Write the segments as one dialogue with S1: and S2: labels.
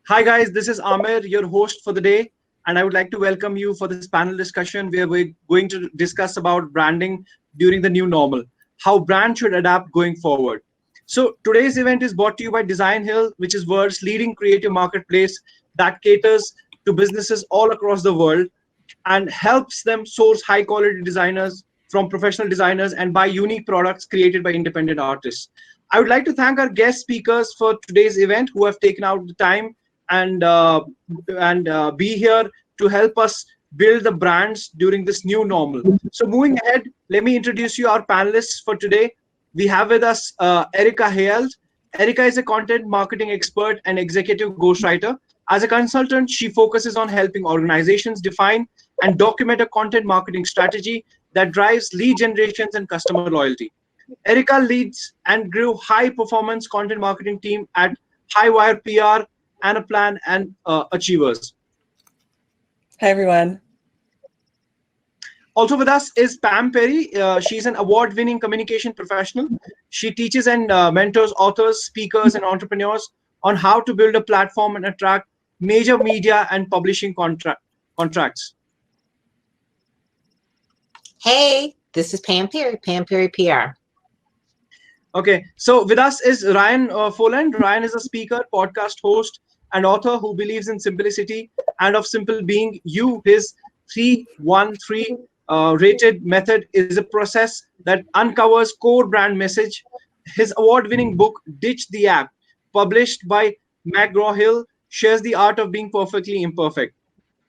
S1: Hi guys, this is Amir, your host for the day, and I would like to welcome you for this panel discussion where we're going to discuss about branding during the new normal, how brands should adapt going forward. So today's event is brought to you by Designhill, which is world's leading creative marketplace that caters to businesses all across the world and helps them source high quality designers from professional designers and buy unique products created by independent artists. I would like to thank our guest speakers for today's event who have taken out the time and be here to help us build the brands during this new normal. So moving ahead, let me introduce you our panelists for today. We have with us Erika Heald. Erika is a content marketing expert and executive ghostwriter. As a consultant, she focuses on helping organizations define and document a content marketing strategy that drives lead generations and customer loyalty. Erika leads and grew high-performance content marketing team at Highwire PR, Anaplan, and Achievers.
S2: Hi, everyone.
S1: Also with us is Pam Perry. She's an award-winning communication professional. She teaches and mentors authors, speakers, and entrepreneurs on how to build a platform and attract major media and publishing contracts.
S3: Hey, this is Pam Perry PR.
S1: Okay, so with us is Ryan Foland. Ryan is a speaker, podcast host, and author who believes in simplicity and of simple being you. His 313 rated method is a process that uncovers core brand message. His award-winning book, Ditch the App, published by McGraw-Hill, shares the art of being perfectly imperfect.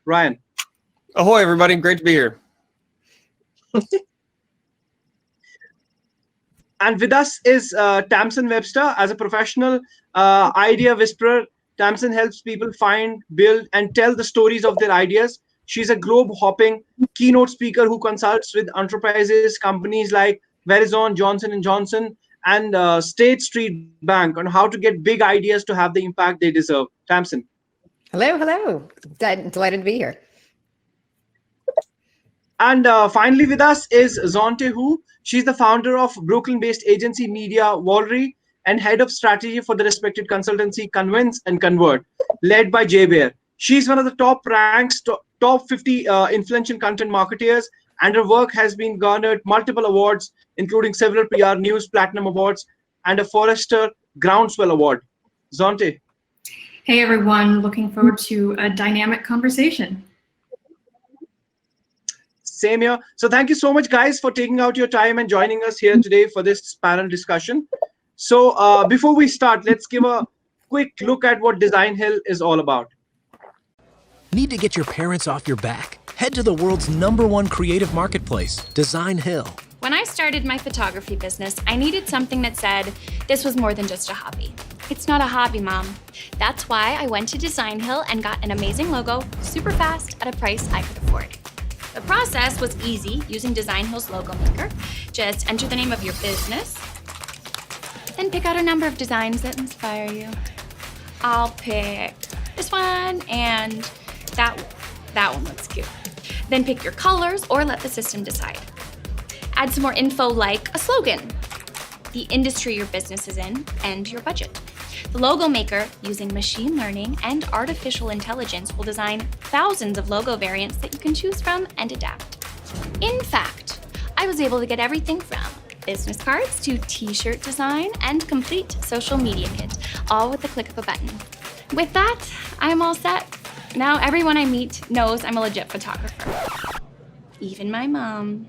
S1: Ryan.
S4: Ahoy, everybody. Great to be here.
S1: And with us is Tamsen Webster. As a professional idea whisperer, Tamsen helps people find, build, and tell the stories of their ideas. She's a globe-hopping keynote speaker who consults with enterprises, companies like Verizon, Johnson & Johnson, and State Street Bank on how to get big ideas to have the impact they deserve. Tamsen.
S2: Hello. Delighted to be here.
S1: And finally with us is Zontee, who she's the founder of Brooklyn-based agency Media Wallery and head of strategy for the respected consultancy Convince and Convert, led by Jay Bear. She's one of the top ranks, top 50 influential content marketers, and her work has been garnered multiple awards, including several PR News Platinum Awards and a Forrester Groundswell Award. Zontee.
S5: Hey everyone, looking forward to a dynamic conversation.
S1: Same here. So thank you so much, guys, for taking out your time and joining us here today for this panel discussion. So before we start, let's give a quick look at what Designhill is all about.
S6: Need to get your parents off your back? Head to the world's #1 creative marketplace, Designhill.
S7: When I started my photography business, I needed something that said, this was more than just a hobby. It's not a hobby, Mom. That's why I went to Designhill and got an amazing logo super fast at a price I could afford. The process was easy using Designhill's logo maker. Just enter the name of your business, then pick out a number of designs that inspire you. I'll pick this one and that one looks cute. Then pick your colors or let the system decide. Add some more info like a slogan, the industry your business is in, and your budget. The logo maker, using machine learning and artificial intelligence, will design thousands of logo variants that you can choose from and adapt. In fact, I was able to get everything from business cards to t-shirt design and complete social media kit, all with the click of a button. With that, I'm all set. Now everyone I meet knows I'm a legit photographer. Even my mom.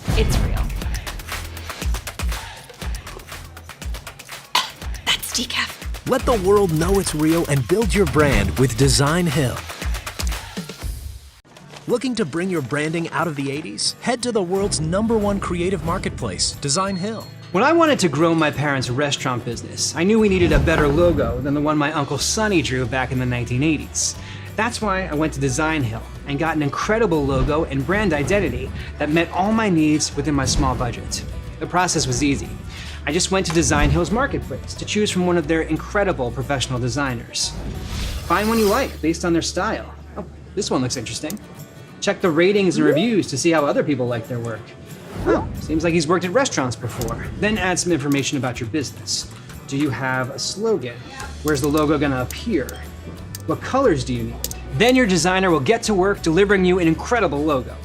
S7: It's real. That's decaf.
S6: Let the world know it's real and build your brand with Designhill. Looking to bring your branding out of the 80s? Head to the world's #1 creative marketplace, Designhill.
S8: When I wanted to grow my parents' restaurant business, I knew we needed a better logo than the one my Uncle Sonny drew back in the 1980s. That's why I went to Designhill and got an incredible logo and brand identity that met all my needs within my small budget. The process was easy. I just went to Designhill's marketplace to choose from one of their incredible professional designers. Find one you like based on their style. Oh, this one looks interesting. Check the ratings and reviews to see how other people like their work. Oh, seems like he's worked at restaurants before. Then add some information about your business. Do you have a slogan? Where's the logo gonna appear? What colors do you need? Then your designer will get to work delivering you an incredible logo.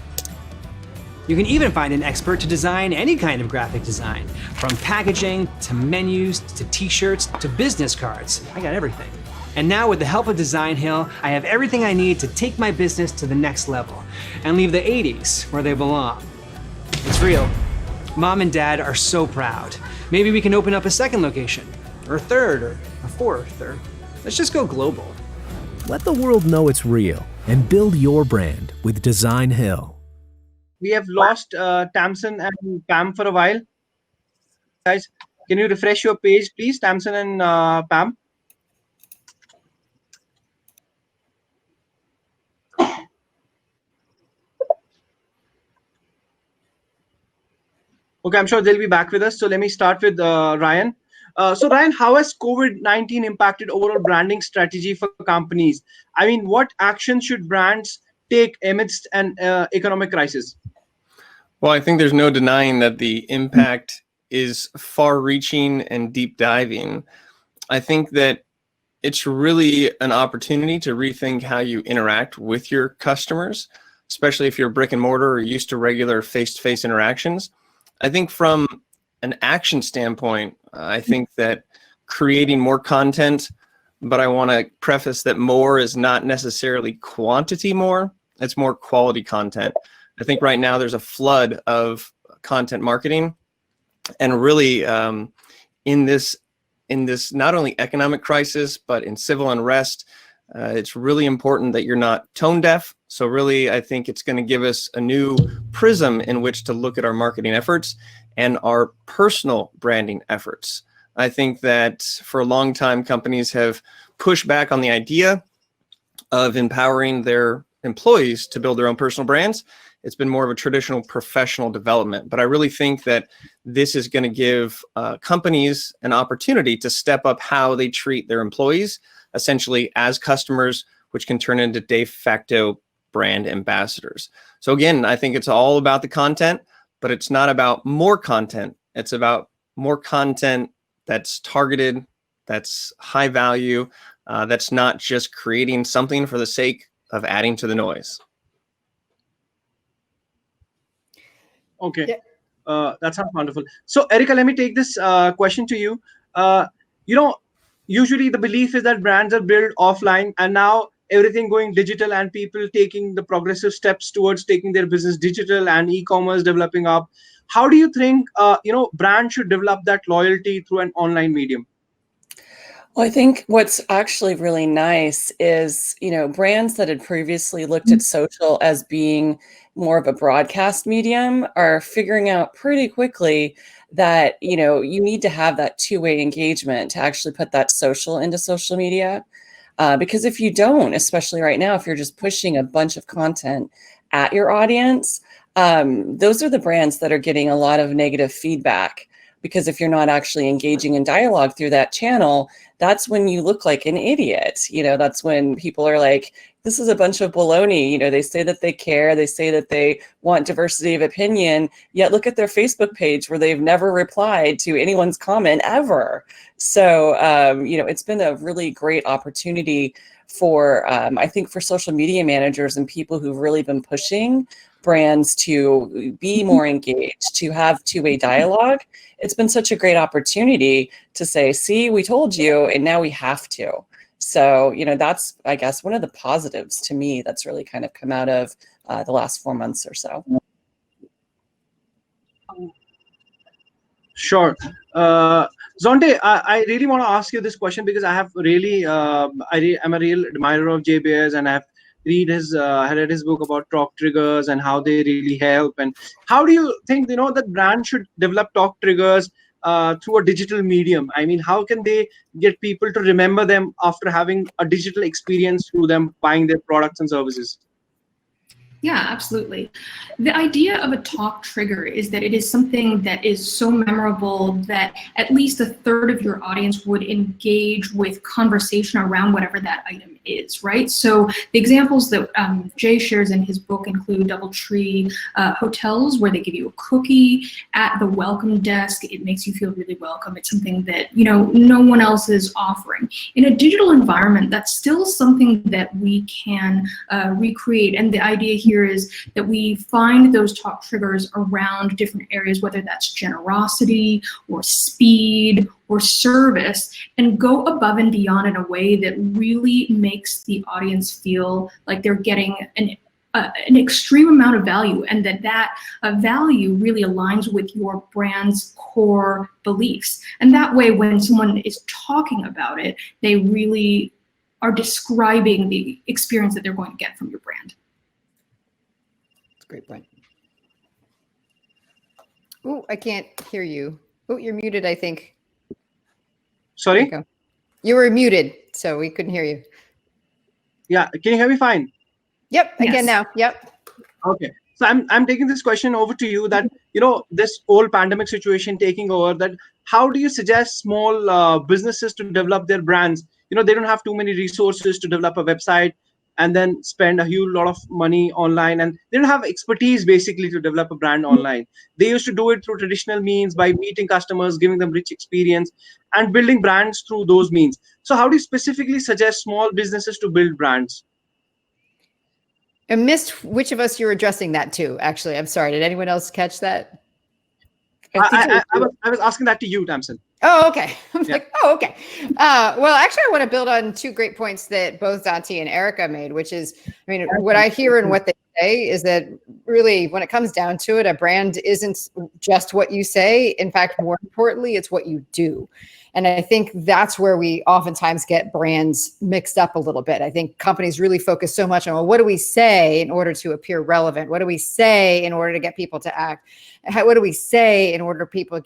S8: You can even find an expert to design any kind of graphic design, from packaging to menus to t-shirts to business cards. I got everything. And now with the help of Designhill, I have everything I need to take my business to the next level and leave the 80s where they belong. It's real. Mom and Dad are so proud. Maybe we can open up a second location, or a third, or a fourth, or let's just go global.
S6: Let the world know it's real and build your brand with Designhill.
S1: We have lost Tamsen and Pam for a while. Guys, can you refresh your page, please, Tamsen and Pam? Okay, I'm sure they'll be back with us. So let me start with Ryan. So Ryan, how has COVID-19 impacted overall branding strategy for companies? I mean, what action should brands take amidst an economic crisis?
S4: Well, I think there's no denying that the impact is far-reaching and deep-diving. I think that it's really an opportunity to rethink how you interact with your customers, especially if you're brick and mortar or used to regular face-to-face interactions. I think from an action standpoint, I think that creating more content, but I want to preface that more is not necessarily quantity more, it's more quality content. I think right now there's a flood of content marketing, and really in this not only economic crisis, but in civil unrest, it's really important that you're not tone deaf. So really, I think it's going to give us a new prism in which to look at our marketing efforts and our personal branding efforts. I think that for a long time, companies have pushed back on the idea of empowering their employees to build their own personal brands. It's been more of a traditional professional development. But I really think that this is going to give companies an opportunity to step up how they treat their employees, essentially as customers, which can turn into de facto brand ambassadors. So again, I think it's all about the content, but it's not about more content. It's about more content that's targeted, that's high value, that's not just creating something for the sake of adding to the noise.
S1: Okay, that sounds wonderful. So Erika, let me take this question to you. Usually the belief is that brands are built offline, and now everything going digital and people taking the progressive steps towards taking their business digital and e-commerce developing up. How do you think, brands should develop that loyalty through an online medium?
S2: Well, I think what's actually really nice is, brands that had previously looked at social as being more of a broadcast medium are figuring out pretty quickly that, you need to have that two-way engagement to actually put that social into social media. Because if you don't, especially right now, if you're just pushing a bunch of content at your audience, those are the brands that are getting a lot of negative feedback. Because if you're not actually engaging in dialogue through that channel, that's when you look like an idiot. That's when people are like, this is a bunch of baloney. They say that they care. They say that they want diversity of opinion, yet look at their Facebook page where they've never replied to anyone's comment ever. So, it's been a really great opportunity for, I think, for social media managers and people who've really been pushing brands to be more engaged, to have two-way dialogue. It's been such a great opportunity to say, see, we told you, and now we have to. So, that's, I guess, one of the positives to me that's really kind of come out of the last 4 months or so.
S1: Sure. Zontee, I really want to ask you this question because I have really, I'm a real admirer of Jay Baer's, and I've read his book about talk triggers and how they really help. And how do you think, that brands should develop talk triggers through a digital medium? I mean, how can they get people to remember them after having a digital experience through them buying their products and services?
S5: Yeah, absolutely. The idea of a talk trigger is that it is something that is so memorable that at least a third of your audience would engage with conversation around whatever that item is, right? So the examples that Jay shares in his book include DoubleTree hotels, where they give you a cookie at the welcome desk. It makes you feel really welcome. It's something that, you know, no one else is offering. In a digital environment, that's still something that we can recreate. And the idea here is that we find those talk triggers around different areas, whether that's generosity or speed or service, and go above and beyond in a way that really makes the audience feel like they're getting an extreme amount of value, and that value really aligns with your brand's core beliefs. And that way, when someone is talking about it, they really are describing the experience that they're going to get from your brand.
S9: Great point. Oh, I can't hear you. Oh, you're muted, I think.
S1: Sorry?
S9: You were muted, so we couldn't hear you.
S1: Yeah, can you hear me fine?
S9: Yep, I
S5: Yes.
S9: can now. Yep.
S1: Okay. So I'm taking this question over to you that, you know, this whole pandemic situation taking over, that how do you suggest small businesses to develop their brands? You know, they don't have too many resources to develop a website and then spend a huge lot of money online, and they don't have expertise basically to develop a brand online. They used to do it through traditional means by meeting customers, giving them rich experience, and building brands through those means. So how do you specifically suggest small businesses to build brands?
S9: I missed which of us you were addressing that to, actually. I'm sorry. Did anyone else catch that?
S1: I was asking that to you, Tamsen.
S9: Oh, okay. I'm
S1: Yeah.
S9: like, oh, okay. Well, actually, I want to build on two great points that both Zontee and Erika made, which is, I mean, what I hear and what they say is that really, when it comes down to it, a brand isn't just what you say. In fact, more importantly, it's what you do. And I think that's where we oftentimes get brands mixed up a little bit. I think companies really focus so much on, well, what do we say in order to appear relevant? What do we say in order to get people to act? What do we say in order to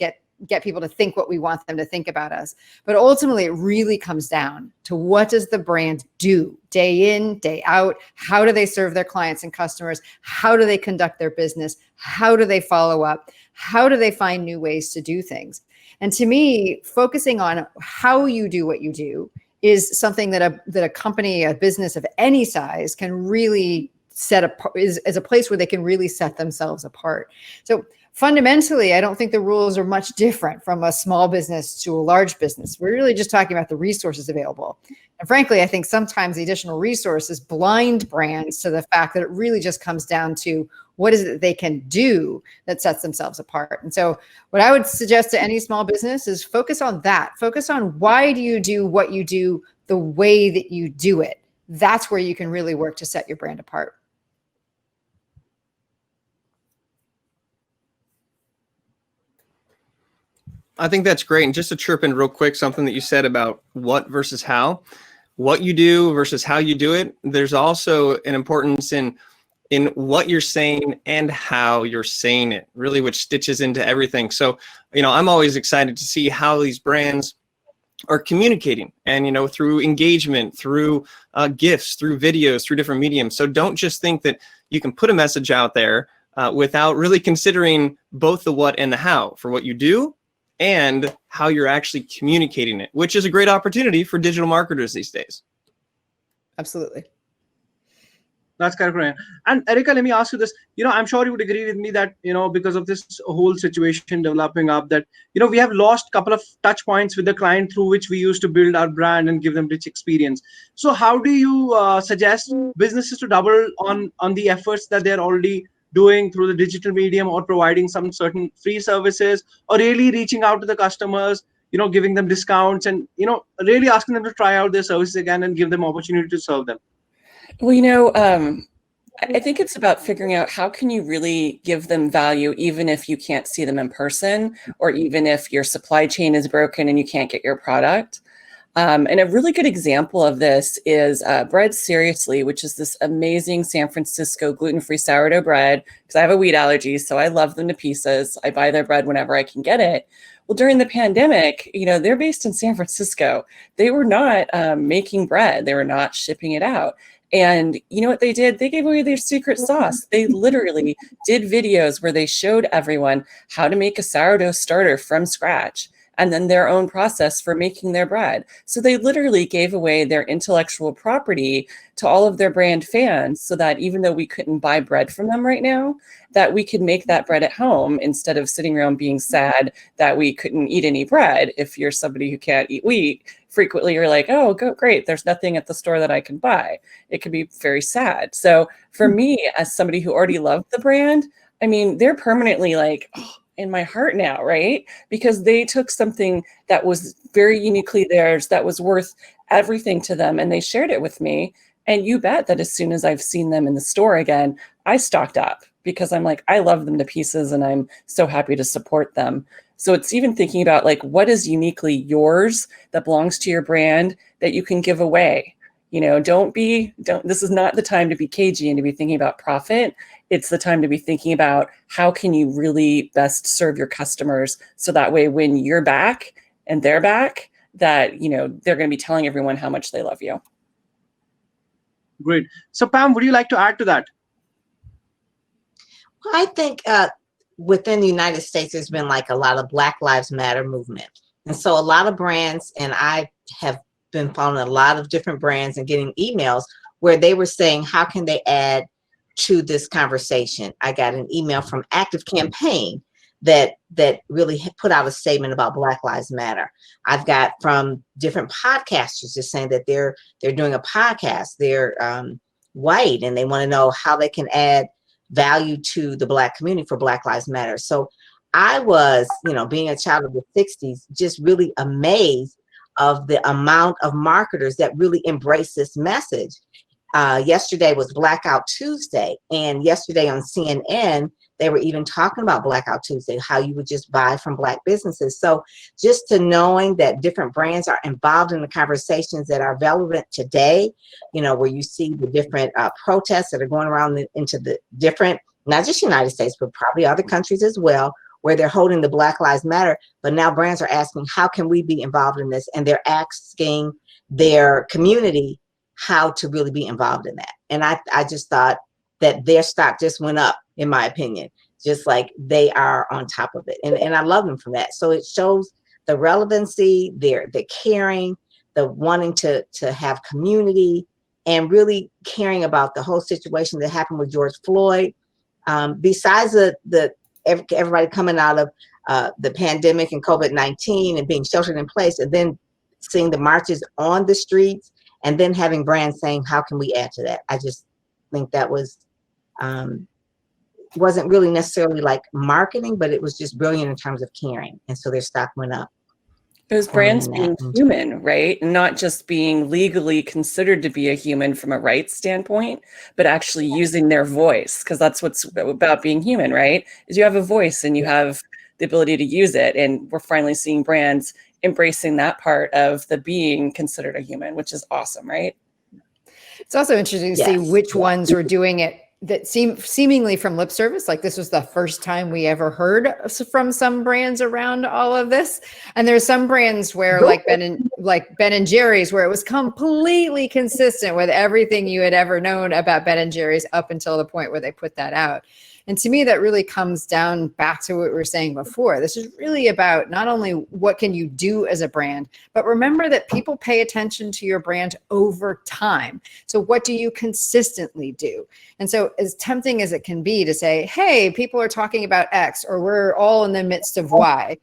S9: get people to think what we want them to think about us? But ultimately, it really comes down to, what does the brand do day in, day out? How do they serve their clients and customers? How do they conduct their business? How do they follow up? How do they find new ways to do things? And to me, focusing on how you do what you do is something that a company, a business of any size can really set apart, is a place where they can really set themselves apart. So fundamentally, I don't think the rules are much different from a small business to a large business. We're really just talking about the resources available. And frankly, I think sometimes the additional resources blind brands to the fact that it really just comes down to, what is it that they can do that sets themselves apart? And so what I would suggest to any small business is focus on that. Focus on, why do you do what you do the way that you do it? That's where you can really work to set your brand apart.
S4: I think that's great. And just to chirp in real quick, something that you said about what versus how, what you do versus how you do it. There's also an importance in what you're saying and how you're saying it, really, which stitches into everything. So, you know, I'm always excited to see how these brands are communicating, and, you know, through engagement, through GIFs, through videos, through different mediums. So don't just think that you can put a message out there without really considering both the what and the how for what you do and how you're actually communicating it, which is a great opportunity for digital marketers these days.
S9: Absolutely.
S1: That's correct, Ryan. And Erika, let me ask you this. You know, I'm sure you would agree with me that, you know, because of this whole situation developing up, that, you know, we have lost a couple of touch points with the client through which we used to build our brand and give them rich experience. So how do you suggest businesses to double on the efforts that they're already doing through the digital medium, or providing some certain free services, or really reaching out to the customers, you know, giving them discounts, and, you know, really asking them to try out their services again and give them opportunity to serve them?
S2: Well, you know, I think it's about figuring out, how can you really give them value even if you can't see them in person, or even if your supply chain is broken and you can't get your product. And a really good example of this is Bread Seriously, which is this amazing San Francisco gluten-free sourdough bread, because I have a wheat allergy, so I love them to pieces. I buy their bread whenever I can get it. Well, during the pandemic, you know, they're based in San Francisco. They were not making bread. They were not shipping it out. And you know what they did? They gave away their secret sauce. They literally did videos where they showed everyone how to make a sourdough starter from scratch and then their own process for making their bread. So they literally gave away their intellectual property to all of their brand fans so that even though we couldn't buy bread from them right now, that we could make that bread at home instead of sitting around being sad that we couldn't eat any bread. If you're somebody who can't eat wheat, frequently you're like, oh, great, there's nothing at the store that I can buy. It can be very sad. So for me, as somebody who already loved the brand, I mean, they're permanently like, in my heart now, right? Because they took something that was very uniquely theirs, that was worth everything to them, and they shared it with me. And you bet that as soon as I've seen them in the store again, I stocked up because I'm like, I love them to pieces and I'm so happy to support them. So it's even thinking about like, what is uniquely yours that belongs to your brand that you can give away? You know, this is not the time to be cagey and to be thinking about profit. It's the time to be thinking about how can you really best serve your customers so that way when you're back and they're back, that, you know, they're going to be telling everyone how much they love you.
S1: Great. So Pam, would you like to add to that?
S3: Well, I think within the United States, there's been like a lot of Black Lives Matter movement. And so a lot of brands, and I have been following a lot of different brands and getting emails where they were saying, how can they add to this conversation? I got an email from Active Campaign that really put out a statement about Black Lives Matter. I've got from different podcasters just saying that they're doing a podcast. They're white and they want to know how they can add value to the Black community for Black Lives Matter. So I was, you know, being a child of the 60s, just really amazed of the amount of marketers that really embrace this message. Yesterday was Blackout Tuesday, and yesterday on CNN, they were even talking about Blackout Tuesday, how you would just buy from Black businesses. So just to knowing that different brands are involved in the conversations that are relevant today, you know, where you see the different protests that are going around into the different, not just United States, but probably other countries as well, where they're holding the Black Lives Matter, but now brands are asking, how can we be involved in this? And they're asking their community how to really be involved in that. And I just thought that their stock just went up, in my opinion, just like they are on top of it. And I love them for that. So it shows the relevancy, the caring, the wanting to have community, and really caring about the whole situation that happened with George Floyd. Besides everybody coming out of the pandemic and COVID-19 and being sheltered in place, and then seeing the marches on the streets, and then having brands saying, how can we add to that? I just think that was, wasn't really necessarily like marketing, but it was just brilliant in terms of caring. And so their stock went up.
S2: Those brands being human, right? And not just being legally considered to be a human from a rights standpoint, but actually using their voice, because that's what's about being human, right? Is you have a voice and you have the ability to use it. And we're finally seeing brands embracing that part of the being considered a human, which is awesome, right?
S9: It's also interesting to see which ones were doing it that seemingly from lip service. Like this was the first time we ever heard from some brands around all of this. And there's some brands where like Ben and Jerry's, where it was completely consistent with everything you had ever known about Ben and Jerry's up until the point where they put that out. And to me, that really comes down back to what we were saying before. This is really about not only what can you do as a brand, but remember that people pay attention to your brand over time. So what do you consistently do? And so as tempting as it can be to say, hey, people are talking about X, or we're all in the midst of Y,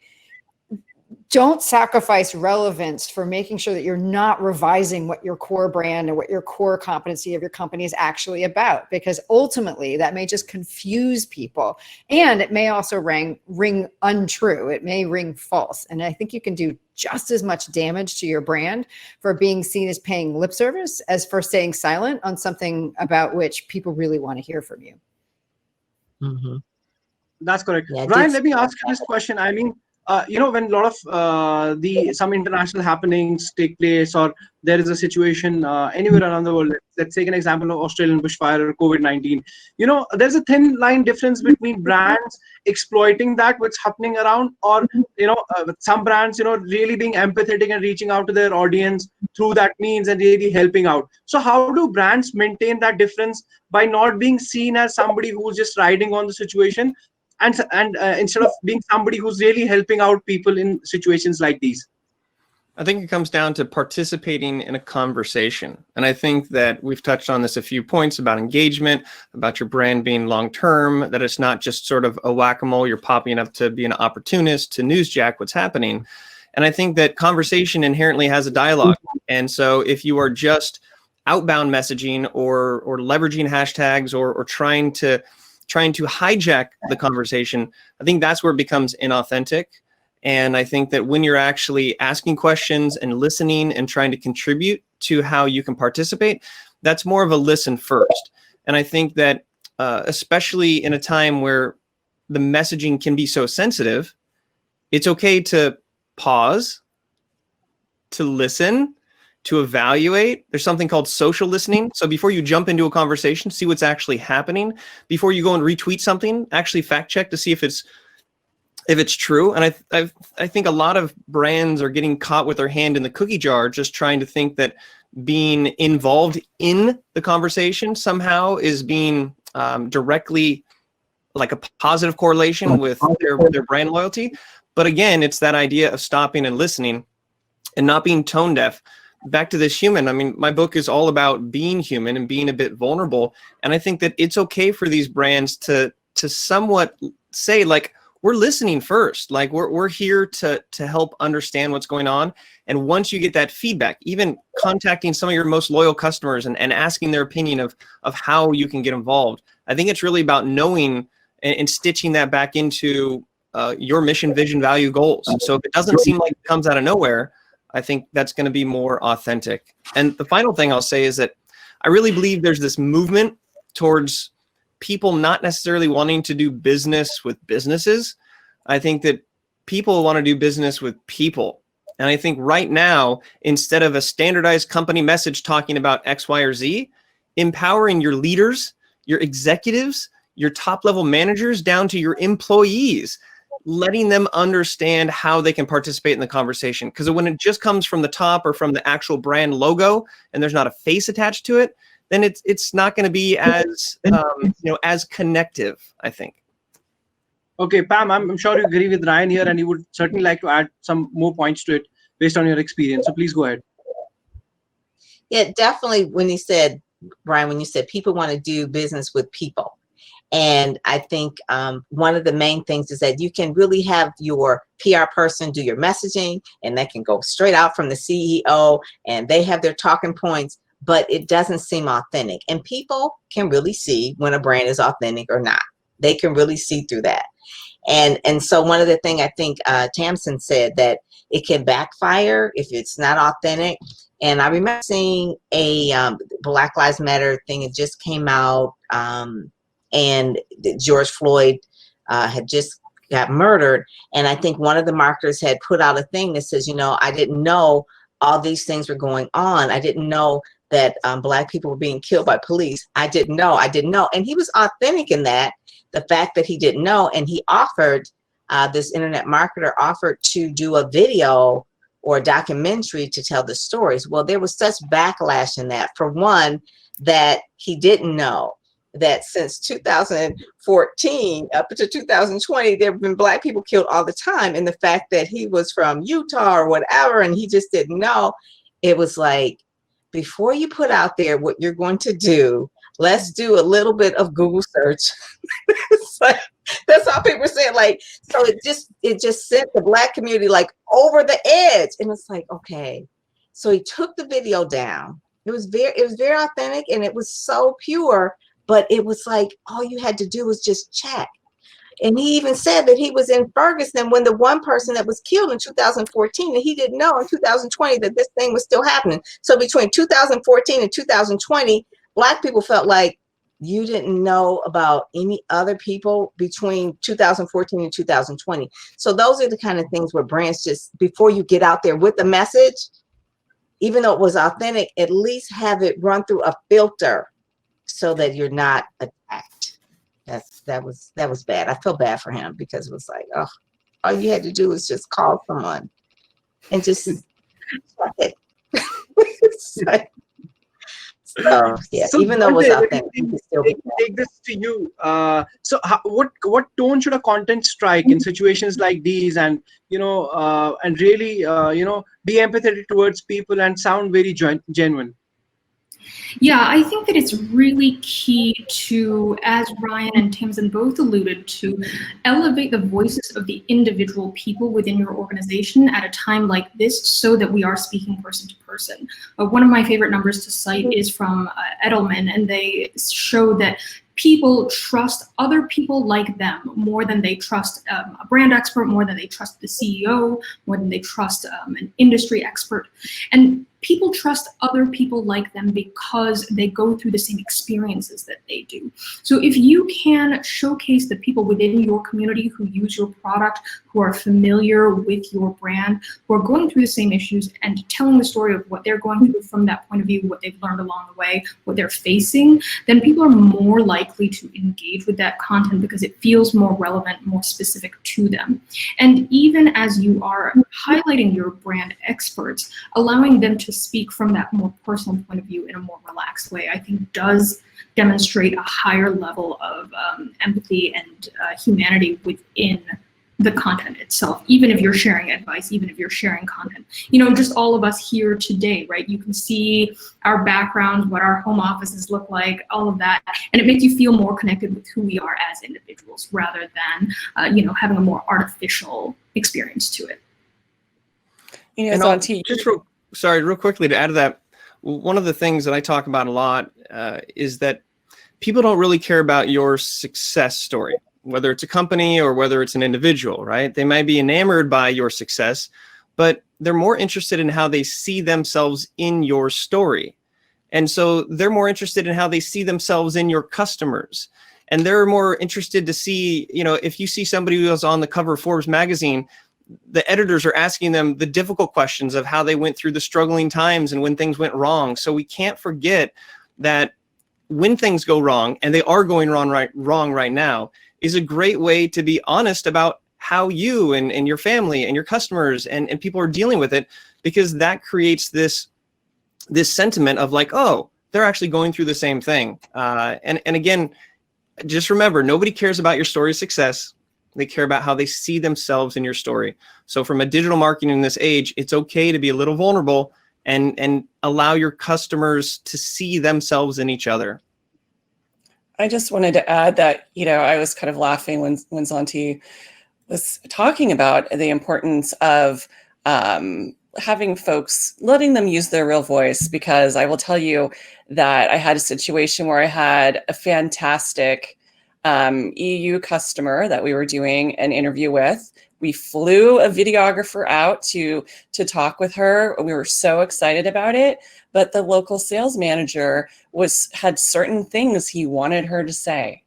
S9: don't sacrifice relevance for making sure that you're not revising what your core brand and what your core competency of your company is actually about, because ultimately that may just confuse people, and it may also ring untrue. It may ring false. And I think you can do just as much damage to your brand for being seen as paying lip service as for staying silent on something about which people really want to hear from you.
S3: Mm-hmm.
S1: That's correct.
S3: Yeah,
S1: Ryan, let me ask you this question. I mean, when a lot of some international happenings take place, or there is a situation anywhere around the world. Let's take an example of Australian bushfire or COVID-19. There's a thin line difference between brands exploiting that what's happening around, or some brands really being empathetic and reaching out to their audience through that means and really helping out. So how do brands maintain that difference by not being seen as somebody who's just riding on the situation, and instead of being somebody who's really helping out people in situations like these?
S4: I think it comes down to participating in a conversation. And I think that we've touched on this a few points about engagement, about your brand being long-term, that it's not just sort of a whack-a-mole, you're popping up to be an opportunist, to newsjack what's happening. And I think that conversation inherently has a dialogue. And so if you are just outbound messaging or leveraging hashtags or trying to hijack the conversation, I think that's where it becomes inauthentic. And I think that when you're actually asking questions and listening and trying to contribute to how you can participate, that's more of a listen first. And I think that especially in a time where the messaging can be so sensitive, it's okay to pause, to listen, to evaluate. There's something called social listening. So before you jump into a conversation, see what's actually happening. Before you go and retweet something, actually fact check to see if it's true. And I think a lot of brands are getting caught with their hand in the cookie jar, just trying to think that being involved in the conversation somehow is being directly like a positive correlation with their brand loyalty. But again, it's that idea of stopping and listening and not being tone deaf. Back to this human. I mean, my book is all about being human and being a bit vulnerable. And I think that it's okay for these brands to somewhat say, like, we're listening first. Like we're here to help understand what's going on. And once you get that feedback, even contacting some of your most loyal customers and asking their opinion of how you can get involved, I think it's really about knowing and stitching that back into your mission, vision, value, goals. So if it doesn't seem like it comes out of nowhere, I think that's going to be more authentic. And the final thing I'll say is that I really believe there's this movement towards people not necessarily wanting to do business with businesses. I think that people want to do business with people. And I think right now, instead of a standardized company message talking about X, Y, or Z, empowering your leaders, your executives, your top level managers down to your employees, letting them understand how they can participate in the conversation. Because when it just comes from the top or from the actual brand logo and there's not a face attached to it, then it's not going to be as as connective, I think.
S1: Okay, Pam, I'm sure you agree with Ryan here, and you would certainly like to add some more points to it based on your experience. So please go ahead.
S3: Yeah, definitely. When you said, Brian, when you said people want to do business with people. And I think one of the main things is that you can really have your PR person do your messaging, and that can go straight out from the CEO, and they have their talking points, but it doesn't seem authentic. And people can really see when a brand is authentic or not. They can really see through that. And so one of the things I think Tamsen said, that it can backfire if it's not authentic. And I remember seeing a Black Lives Matter thing. It just came out. And George Floyd had just got murdered. And I think one of the marketers had put out a thing that says, I didn't know all these things were going on. I didn't know that Black people were being killed by police. I didn't know. And he was authentic in that, the fact that he didn't know. And he offered, this internet marketer offered to do a video or a documentary to tell the stories. Well, there was such backlash in that. For one, that he didn't know that since 2014 up to 2020, there have been Black people killed all the time. And the fact that he was from Utah or whatever, and he just didn't know, it was like, before you put out there what you're going to do, let's do a little bit of Google search. It's like, that's how people say it. Like, so it just sent the Black community like over the edge. And it's like, okay. So he took the video down. It was very authentic, and it was so pure. But it was like, all you had to do was just check. And he even said that he was in Ferguson when the one person that was killed in 2014, and he didn't know in 2020 that this thing was still happening. So between 2014 and 2020, Black people felt like you didn't know about any other people between 2014 and 2020. So those are the kind of things where brands just, before you get out there with the message, even though it was authentic, at least have it run through a filter so that you're not attacked. That was bad. I feel bad for him because it was like, oh, all you had to do was just call someone and just it. So yeah,
S1: So
S3: even though it was
S1: Zontee,
S3: authentic, you could still be
S1: take this to you. So what tone should a content strike in situations like these, and and really be empathetic towards people and sound very genuine?
S5: Yeah, I think that it's really key to, as Ryan and Tamsen both alluded to, elevate the voices of the individual people within your organization at a time like this so that we are speaking person to person. One of my favorite numbers to cite is from Edelman, and they show that people trust other people like them more than they trust a brand expert, more than they trust the CEO, more than they trust an industry expert. And people trust other people like them because they go through the same experiences that they do. So if you can showcase the people within your community who use your product, who are familiar with your brand, who are going through the same issues and telling the story of what they're going through from that point of view, what they've learned along the way, what they're facing, then people are more likely to engage with that content because it feels more relevant, more specific to them. And even as you are highlighting your brand experts, allowing them to speak from that more personal point of view in a more relaxed way, I think does demonstrate a higher level of empathy and humanity within the content itself, even if you're sharing advice, even if you're sharing content. Just all of us here today, right? You can see our backgrounds, what our home offices look like, all of that, and it makes you feel more connected with who we are as individuals rather than, having a more artificial experience to it.
S2: Zontee,
S4: just real quickly to add to that, one of the things that I talk about a lot is that people don't really care about your success story, whether it's a company or whether it's an individual, right? They might be enamored by your success, but they're more interested in how they see themselves in your story. And so they're more interested in how they see themselves in your customers. And they're more interested to see, if you see somebody who was on the cover of Forbes magazine, the editors are asking them the difficult questions of how they went through the struggling times and when things went wrong. So we can't forget that when things go wrong, and they are going wrong right now, is a great way to be honest about how you and your family and your customers and people are dealing with it, because that creates this sentiment of like, oh, they're actually going through the same thing. And again, just remember, nobody cares about your story of success. They care about how they see themselves in your story. So from a digital marketing in this age, it's okay to be a little vulnerable and allow your customers to see themselves in each other.
S2: I just wanted to add that, I was kind of laughing when Zontee was talking about the importance of having folks, letting them use their real voice, because I will tell you that I had a situation where I had a fantastic EU customer that we were doing an interview with. We flew a videographer out to talk with her. We were so excited about it, but the local sales manager had certain things he wanted her to say,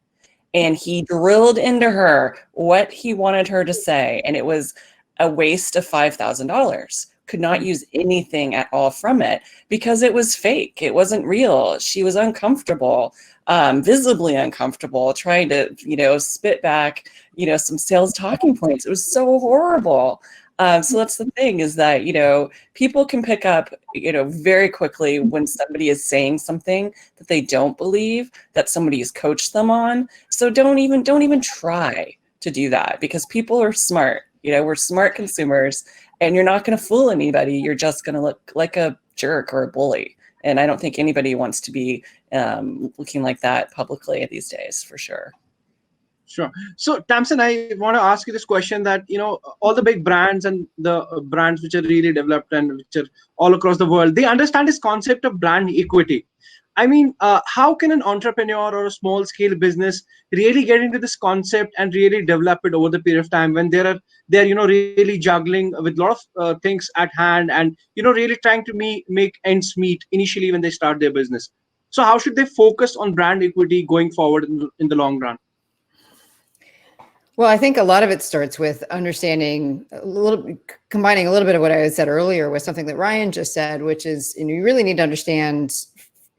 S2: and he drilled into her what he wanted her to say, and it was a waste of $5,000. Could not use anything at all from it because it was fake. It wasn't real. She was uncomfortable, visibly uncomfortable, trying to, spit back, some sales talking points. It was so horrible. So that's the thing, is that, people can pick up, very quickly when somebody is saying something that they don't believe, that somebody has coached them on. So don't even try to do that, because people are smart. We're smart consumers, and you're not going to fool anybody. You're just going to look like a jerk or a bully. And I don't think anybody wants to be looking like that publicly these days, for sure.
S1: Sure. So Tamsen, I want to ask you this question that, all the big brands and the brands which are really developed and which are all across the world, they understand this concept of brand equity. I mean, how can an entrepreneur or a small scale business really get into this concept and really develop it over the period of time when they're really juggling with a lot of things at hand and, really trying to make ends meet initially when they start their business? So how should they focus on brand equity going forward in the long run?
S9: Well, I think a lot of it starts with understanding combining a little bit of what I had said earlier with something that Ryan just said, which is, you really need to understand,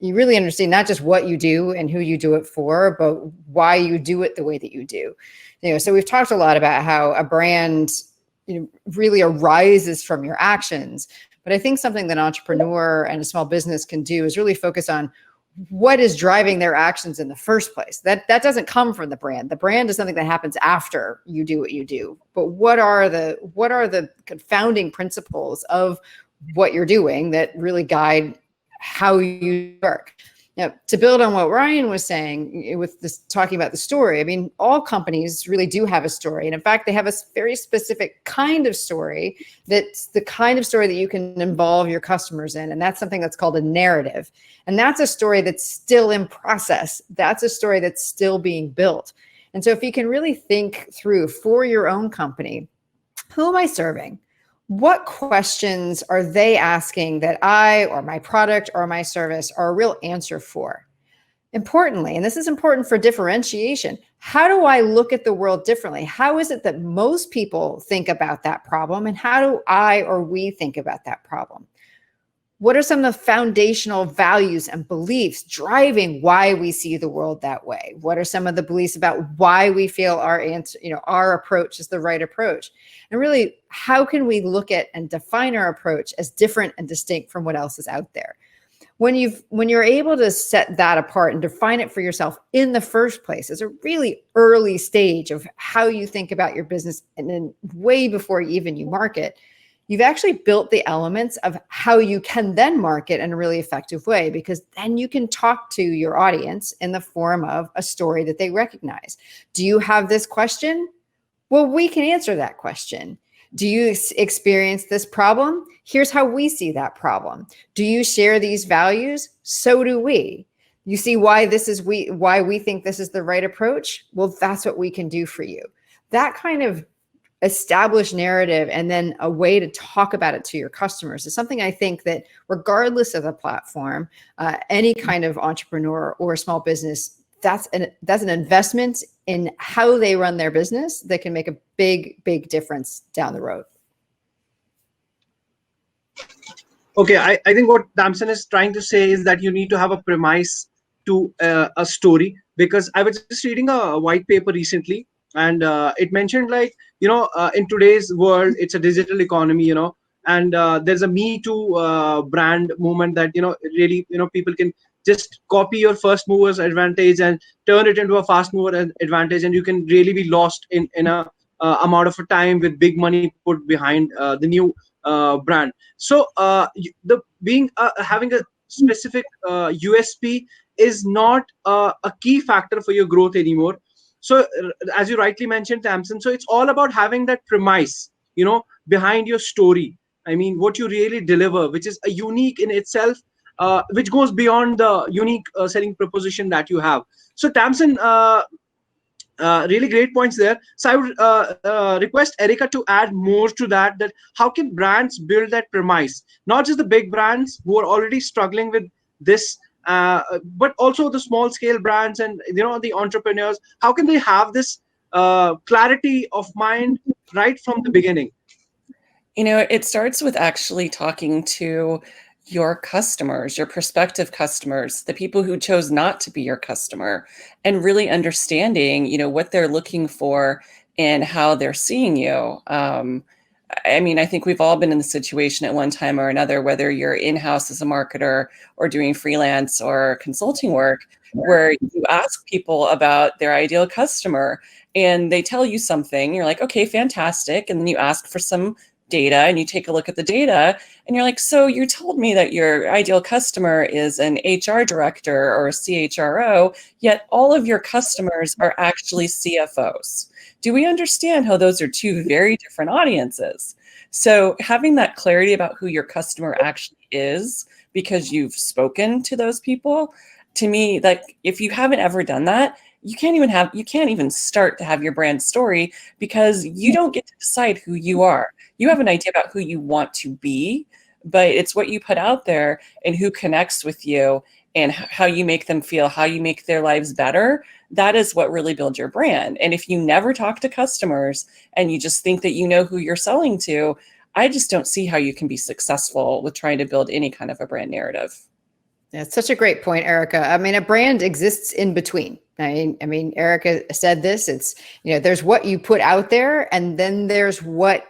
S9: not just what you do and who you do it for, but why you do it the way that you do. So we've talked a lot about how a brand really arises from your actions. But I think something that an entrepreneur and a small business can do is really focus on what is driving their actions in the first place. That doesn't come from the brand. The brand is something that happens after you do what you do. But what are the founding principles of what you're doing that really guide how you work? Now, to build on what Ryan was saying with this, talking about the story, I mean, all companies really do have a story. And in fact, they have a very specific kind of story that's the kind of story that you can involve your customers in. And that's something that's called a narrative. And that's a story that's still in process. That's a story that's still being built. And so if you can really think through for your own company, who am I serving? What questions are they asking that I or my product or my service are a real answer for? Importantly, and this is important for differentiation, how do I look at the world differently? How is it that most people think about that problem? And how do I or we think about that problem? What are some of the foundational values and beliefs driving why we see the world that way? What are some of the beliefs about why we feel our answer, our approach is the right approach? And really, how can we look at and define our approach as different and distinct from what else is out there? When you're able to set that apart and define it for yourself in the first place, is a really early stage of how you think about your business, and then way before even you market, you've actually built the elements of how you can then market in a really effective way, because then you can talk to your audience in the form of a story that they recognize. Do you have this question? Well, we can answer that question. Do you experience this problem? Here's how we see that problem. Do you share these values? So do we. You see why why we think this is the right approach? Well, that's what we can do for you. That kind of established narrative and then a way to talk about it to your customers is something I think that regardless of the platform, any kind of entrepreneur or small business, that's an investment in how they run their business that can make a big, big difference down the road.
S1: Okay, I think what Tamsen is trying to say is that you need to have a premise to a story, because I was just reading a white paper recently, and it mentioned, like, in today's world, it's a digital economy, and there's a Me Too brand movement that, really, people can just copy your first mover's advantage and turn it into a fast mover advantage, and you can really be lost in a amount of time with big money put behind the new brand. So having a specific USP is not a key factor for your growth anymore. So as you rightly mentioned, Tamsen, so it's all about having that premise, behind your story. I mean, what you really deliver, which is a unique in itself, which goes beyond the unique selling proposition that you have. So Tamsen, really great points there. So I would request Erika to add more to that how can brands build that premise, not just the big brands who are already struggling with this, but also the small scale brands and the entrepreneurs. How can they have this clarity of mind right from the beginning?
S2: It starts with actually talking to your customers, your prospective customers, the people who chose not to be your customer, and really understanding, what they're looking for and how they're seeing you. I think we've all been in the situation at one time or another, whether you're in-house as a marketer or doing freelance or consulting work, where you ask people about their ideal customer and they tell you something. You're like, okay, fantastic. And then you ask for some data and you take a look at the data and you're like, so you told me that your ideal customer is an HR director or a CHRO, yet all of your customers are actually CFOs. Do we understand how those are two very different audiences? So having that clarity about who your customer actually is, because you've spoken to those people, to me, like, if you haven't ever done that, you can't even start to have your brand story, because you don't get to decide who you are. You have an idea about who you want to be, but it's what you put out there and who connects with you and how you make them feel, how you make their lives better. That is what really builds your brand. And if you never talk to customers and you just think that you know who you're selling to, I just don't see how you can be successful with trying to build any kind of a brand narrative.
S9: That's such a great point, Erika. I mean, a brand exists in between. I mean, Erika said this. It's, there's what you put out there, and then there's what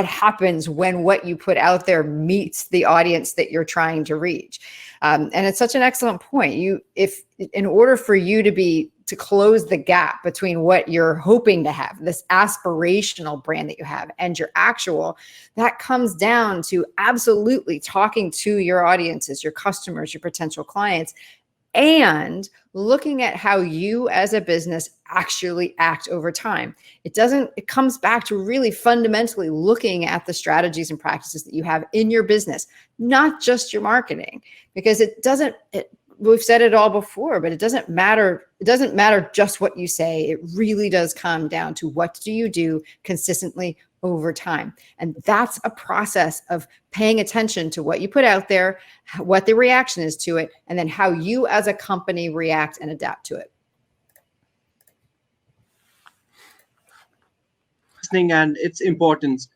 S9: happens when what you put out there meets the audience that you're trying to reach. And it's such an excellent point. If in order for you to close the gap between what you're hoping to have, this aspirational brand that you have, and your actual, that comes down to absolutely talking to your audiences, your customers, your potential clients, and looking at how you as a business actually act over time. It comes back to really fundamentally looking at the strategies and practices that you have in your business, not just your marketing, because we've said it all before, but it doesn't matter. It doesn't matter just what you say. It really does come down to what do you do consistently over time. And that's a process of paying attention to what you put out there, what the reaction is to it, and then how you as a company react and adapt to it.
S1: And its importance.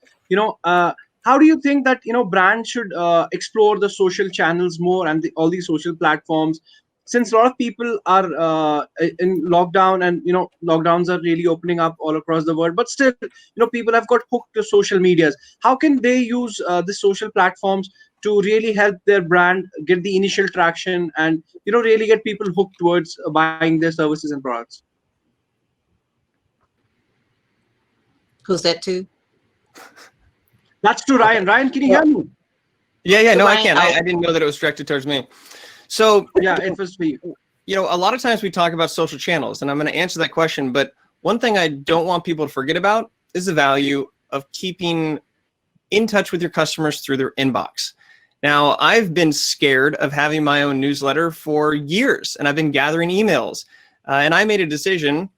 S1: How do you think that brands should explore the social channels more and all these social platforms, since a lot of people are in lockdown, and lockdowns are really opening up all across the world, but still people have got hooked to social medias. How can they use the social platforms to really help their brand get the initial traction and really get people hooked towards buying their services and products?
S3: Who's that to?
S1: That's to Ryan. Ryan, can you hear me?
S4: Yeah. No,
S3: Ryan,
S4: I can. I didn't know that it was directed towards me. So
S1: yeah, it was for you.
S4: A lot of times we talk about social channels, and I'm going to answer that question. But one thing I don't want people to forget about is the value of keeping in touch with your customers through their inbox. Now, I've been scared of having my own newsletter for years, and I've been gathering emails. And I made a decision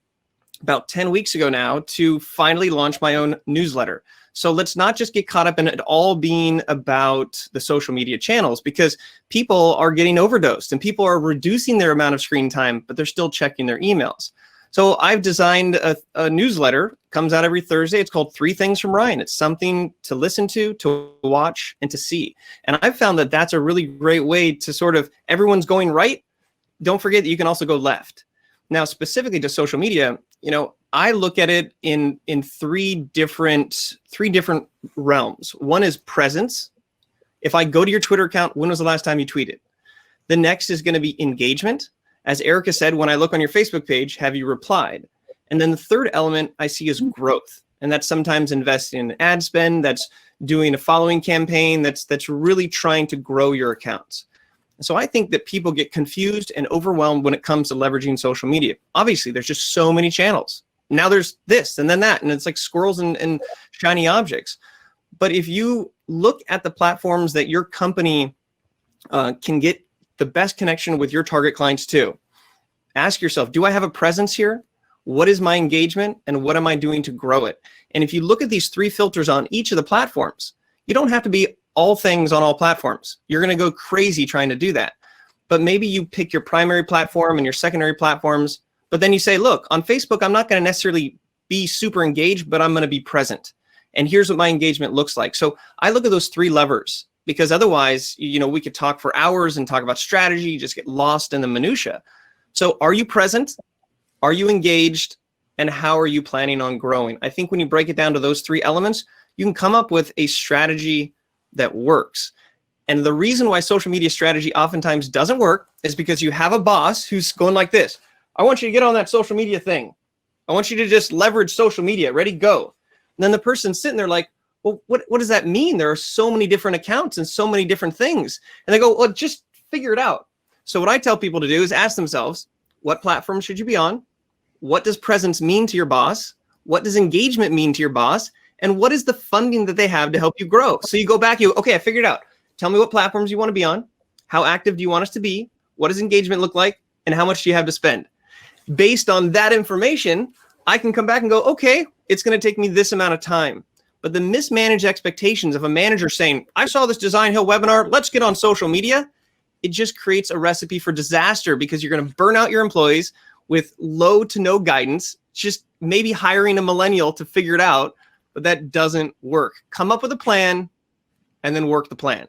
S4: about 10 weeks ago now to finally launch my own newsletter. So let's not just get caught up in it all being about the social media channels, because people are getting overdosed and people are reducing their amount of screen time, but they're still checking their emails. So I've designed a newsletter, comes out every Thursday. It's called 3 Things from Ryan. It's something to listen to watch, and to see. And I've found that that's a really great way to sort of, everyone's going right. Don't forget that you can also go left. Now, specifically to social media, I look at it in three different realms. One is presence. If I go to your Twitter account, when was the last time you tweeted? The next is going to be engagement. As Erika said, when I look on your Facebook page, have you replied? And then the third element I see is growth. And that's sometimes investing in ad spend, that's doing a following campaign, that's really trying to grow your accounts. So I think that people get confused and overwhelmed when it comes to leveraging social media. Obviously, there's just so many channels. Now there's this and then that, and it's like squirrels and shiny objects. But if you look at the platforms that your company can get the best connection with your target clients to, ask yourself, do I have a presence here? What is my engagement, and what am I doing to grow it? And if you look at these 3 filters on each of the platforms, you don't have to be all things on all platforms. You're going to go crazy trying to do that. But maybe you pick your primary platform and your secondary platforms, but then you say, look, on Facebook, I'm not going to necessarily be super engaged, but I'm going to be present. And here's what my engagement looks like. So I look at those 3 levers, because otherwise, we could talk for hours and talk about strategy, just get lost in the minutia. So are you present? Are you engaged? And how are you planning on growing? I think when you break it down to those 3 elements, you can come up with a strategy that works. And the reason why social media strategy oftentimes doesn't work is because you have a boss who's going like this. I want you to get on that social media thing. I want you to just leverage social media. Ready, go. And then the person's sitting there like, well, what does that mean? There are so many different accounts and so many different things. And they go, well, just figure it out. So what I tell people to do is ask themselves, what platform should you be on? What does presence mean to your boss? What does engagement mean to your boss? And what is the funding that they have to help you grow? So you go back, okay, I figured it out. Tell me what platforms you want to be on. How active do you want us to be? What does engagement look like? And how much do you have to spend? Based on that information, I can come back and go, okay, it's going to take me this amount of time. But the mismanaged expectations of a manager saying, I saw this Designhill webinar, let's get on social media, it just creates a recipe for disaster because you're going to burn out your employees with low to no guidance, just maybe hiring a millennial to figure it out, but that doesn't work. Come up with a plan and then work the plan.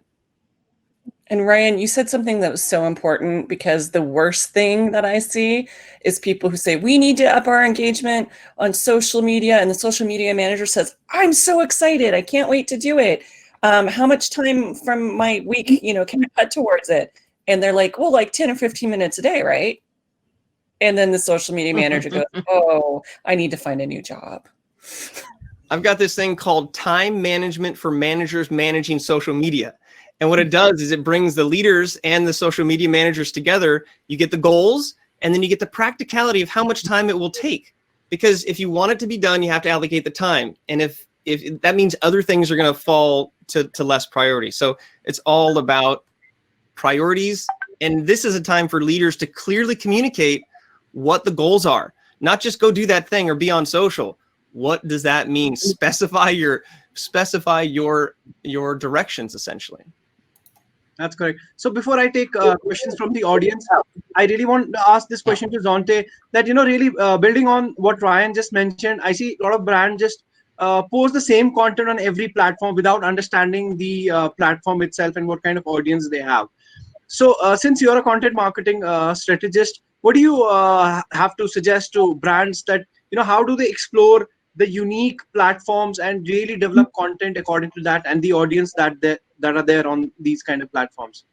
S2: And Ryan, you said something that was so important, because the worst thing that I see is people who say, we need to up our engagement on social media. And the social media manager says, I'm so excited. I can't wait to do it. How much time from my week, can I cut towards it? And they're like, well, like 10 or 15 minutes a day, right? And then the social media manager goes, oh, I need to find a new job.
S4: I've got this thing called time management for managers managing social media. And what it does is it brings the leaders and the social media managers together. You get the goals, and then you get the practicality of how much time it will take. Because if you want it to be done, you have to allocate the time. And if that means other things are going to fall to less priority. So it's all about priorities. And this is a time for leaders to clearly communicate what the goals are, not just go do that thing or be on social. What does that mean? Specify your directions, essentially.
S1: That's correct. So before I take questions from the audience, I really want to ask this question to Zontee, that, really building on what Ryan just mentioned, I see a lot of brands just post the same content on every platform without understanding the platform itself and what kind of audience they have. So since you're a content marketing strategist, what do you have to suggest to brands that, how do they explore the unique platforms and really develop content according to that and the audience that are there on these kind of platforms?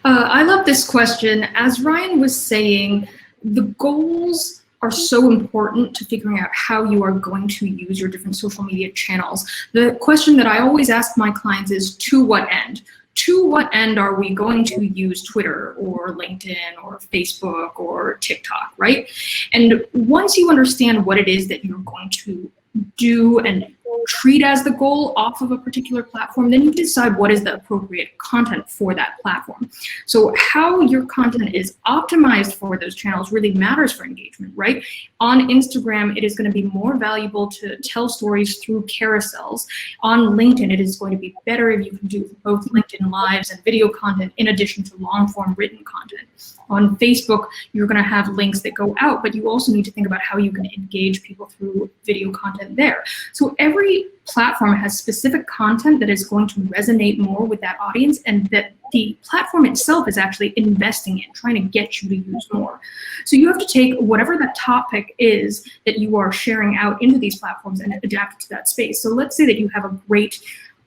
S5: I love this question. As Ryan was saying, the goals are so important to figuring out how you are going to use your different social media channels. The question that I always ask my clients is, to what end? To what end are we going to use Twitter or LinkedIn or Facebook or TikTok, right? And once you understand what it is that you're going to do and treat as the goal off of a particular platform, then you decide what is the appropriate content for that platform. So how your content is optimized for those channels really matters for engagement, right? On Instagram, it is going to be more valuable to tell stories through carousels. On LinkedIn, it is going to be better if you can do both LinkedIn Lives and video content in addition to long-form written content. On Facebook, you're going to have links that go out, but you also need to think about how you can engage people through video content there. So every platform has specific content that is going to resonate more with that audience, and that the platform itself is actually investing in, trying to get you to use more. So you have to take whatever that topic is that you are sharing out into these platforms and adapt it to that space. So let's say that you have a great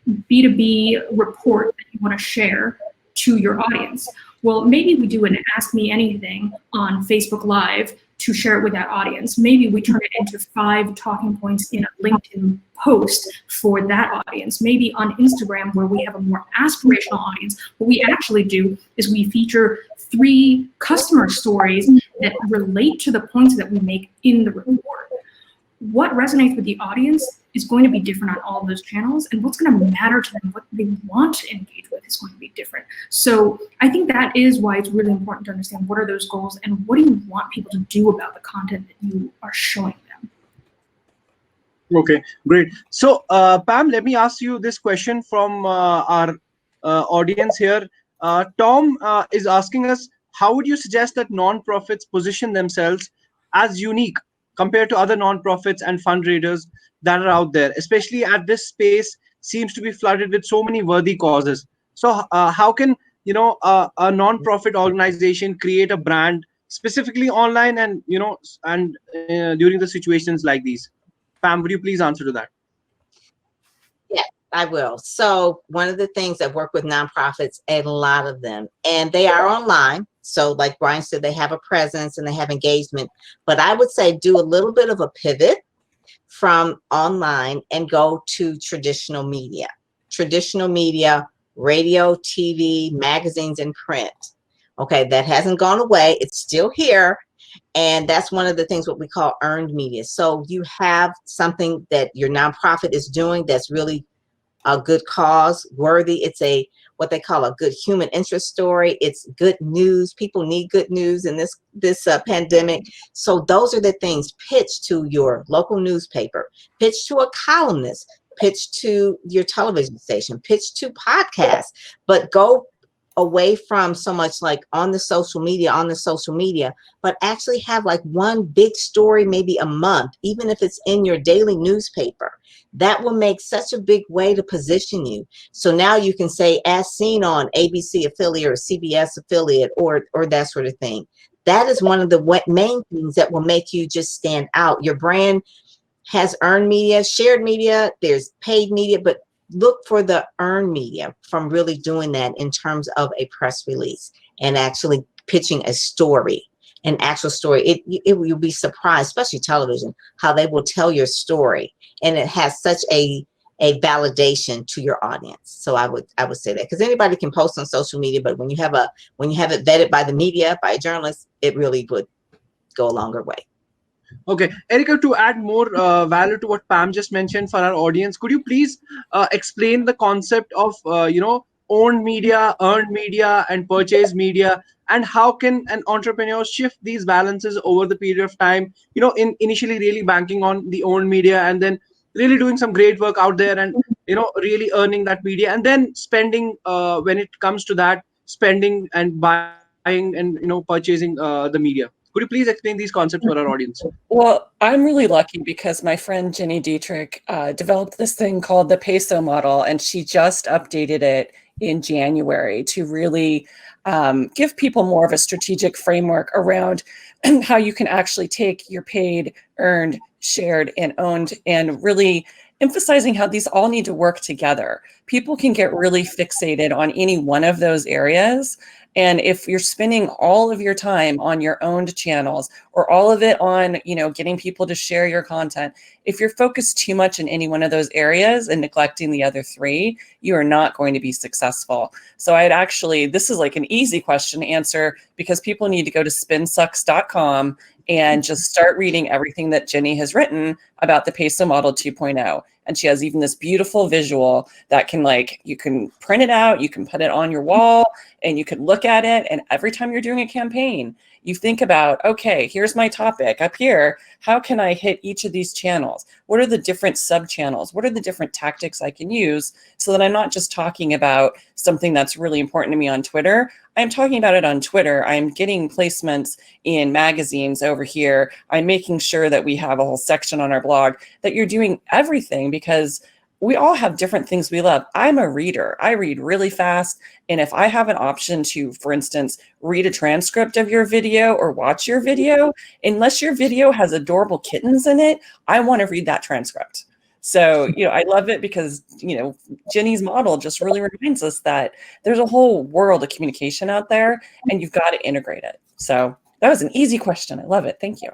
S5: B2B report that you want to share to your audience. Well, maybe we do an Ask Me Anything on Facebook Live to share it with that audience. Maybe we turn it into 5 talking points in a LinkedIn post for that audience. Maybe on Instagram, where we have a more aspirational audience, what we actually do is we feature 3 customer stories that relate to the points that we make in the report. What resonates with the audience is going to be different on all those channels, and what's going to matter to them, what they want to engage with, is going to be different. So I think that is why it's really important to understand what are those goals and what do you want people to do about the content that you are showing them.
S1: Okay, great. So Pam, let me ask you this question from our audience here. Tom is asking us, how would you suggest that nonprofits position themselves as unique compared to other nonprofits and fundraisers that are out there, especially at this space seems to be flooded with so many worthy causes? So how can a nonprofit organization create a brand specifically online and during the situations like these? Pam, would you please answer to that?
S3: Yeah, I will. So one of the things that work with nonprofits, a lot of them, and they are online. So like Brian said, they have a presence and they have engagement, but I would say do a little bit of a pivot from online and go to traditional media, radio, TV, magazines, and print. Okay, that hasn't gone away. It's still here. And that's one of the things what we call earned media. So you have something that your nonprofit is doing that's really a good cause worthy. It's what they call a good human interest story. It's good news. People need good news in this pandemic. So those are the things. Pitch to your local newspaper, pitch to a columnist, pitch to your television station, pitch to podcasts, but go away from so much like on the social media, but actually have like one big story, maybe a month, even if it's in your daily newspaper. That will make such a big way to position you. So now you can say, as seen on ABC affiliate or CBS affiliate or that sort of thing. That is one of the main things that will make you just stand out. Your brand has earned media, shared media, there's paid media, but look for the earned media from really doing that in terms of a press release and actually pitching a story, an actual story. You'll be surprised, especially television, how they will tell your story, and it has such a validation to your audience. So I would say that, because anybody can post on social media, but when you have it vetted by the media, by a journalist, it really would go a longer way.
S1: Okay, Erika, to add more value to what Pam just mentioned for our audience, could you please explain the concept of owned media, earned media, and purchased media, and how can an entrepreneur shift these balances over the period of time? Initially really banking on the owned media, and then really doing some great work out there, and really earning that media, and then spending when it comes to that, spending and buying and purchasing the media. Could you please explain these concepts for our audience?
S2: Well, I'm really lucky because my friend Jenny Dietrich developed this thing called the peso model, and she just updated it in January to really give people more of a strategic framework around how you can actually take your paid, earned, shared, and owned, and really emphasizing how these all need to work together. People can get really fixated on any one of those areas. And if you're spending all of your time on your owned channels, or all of it on, getting people to share your content, if you're focused too much in any one of those areas and neglecting the other three, you are not going to be successful. So this is like an easy question to answer, because people need to go to spinsucks.com and just start reading everything that Jenny has written about the Peso Model 2.0. And she has even this beautiful visual that you can print it out, you can put it on your wall, and you can look at it. And every time you're doing a campaign, you think about, okay, here's my topic up here. How can I hit each of these channels? What are the different sub channels? What are the different tactics I can use, so that I'm not just talking about something that's really important to me on Twitter? I'm talking about it on Twitter. I'm getting placements in magazines over here. I'm making sure that we have a whole section on our blog, that you're doing everything, because we all have different things we love. I'm a reader. I read really fast. And if I have an option to, for instance, read a transcript of your video or watch your video, unless your video has adorable kittens in it, I want to read that transcript. So, I love it because, Jenny's model just really reminds us that there's a whole world of communication out there, and you've got to integrate it. So that was an easy question. I love it. Thank you.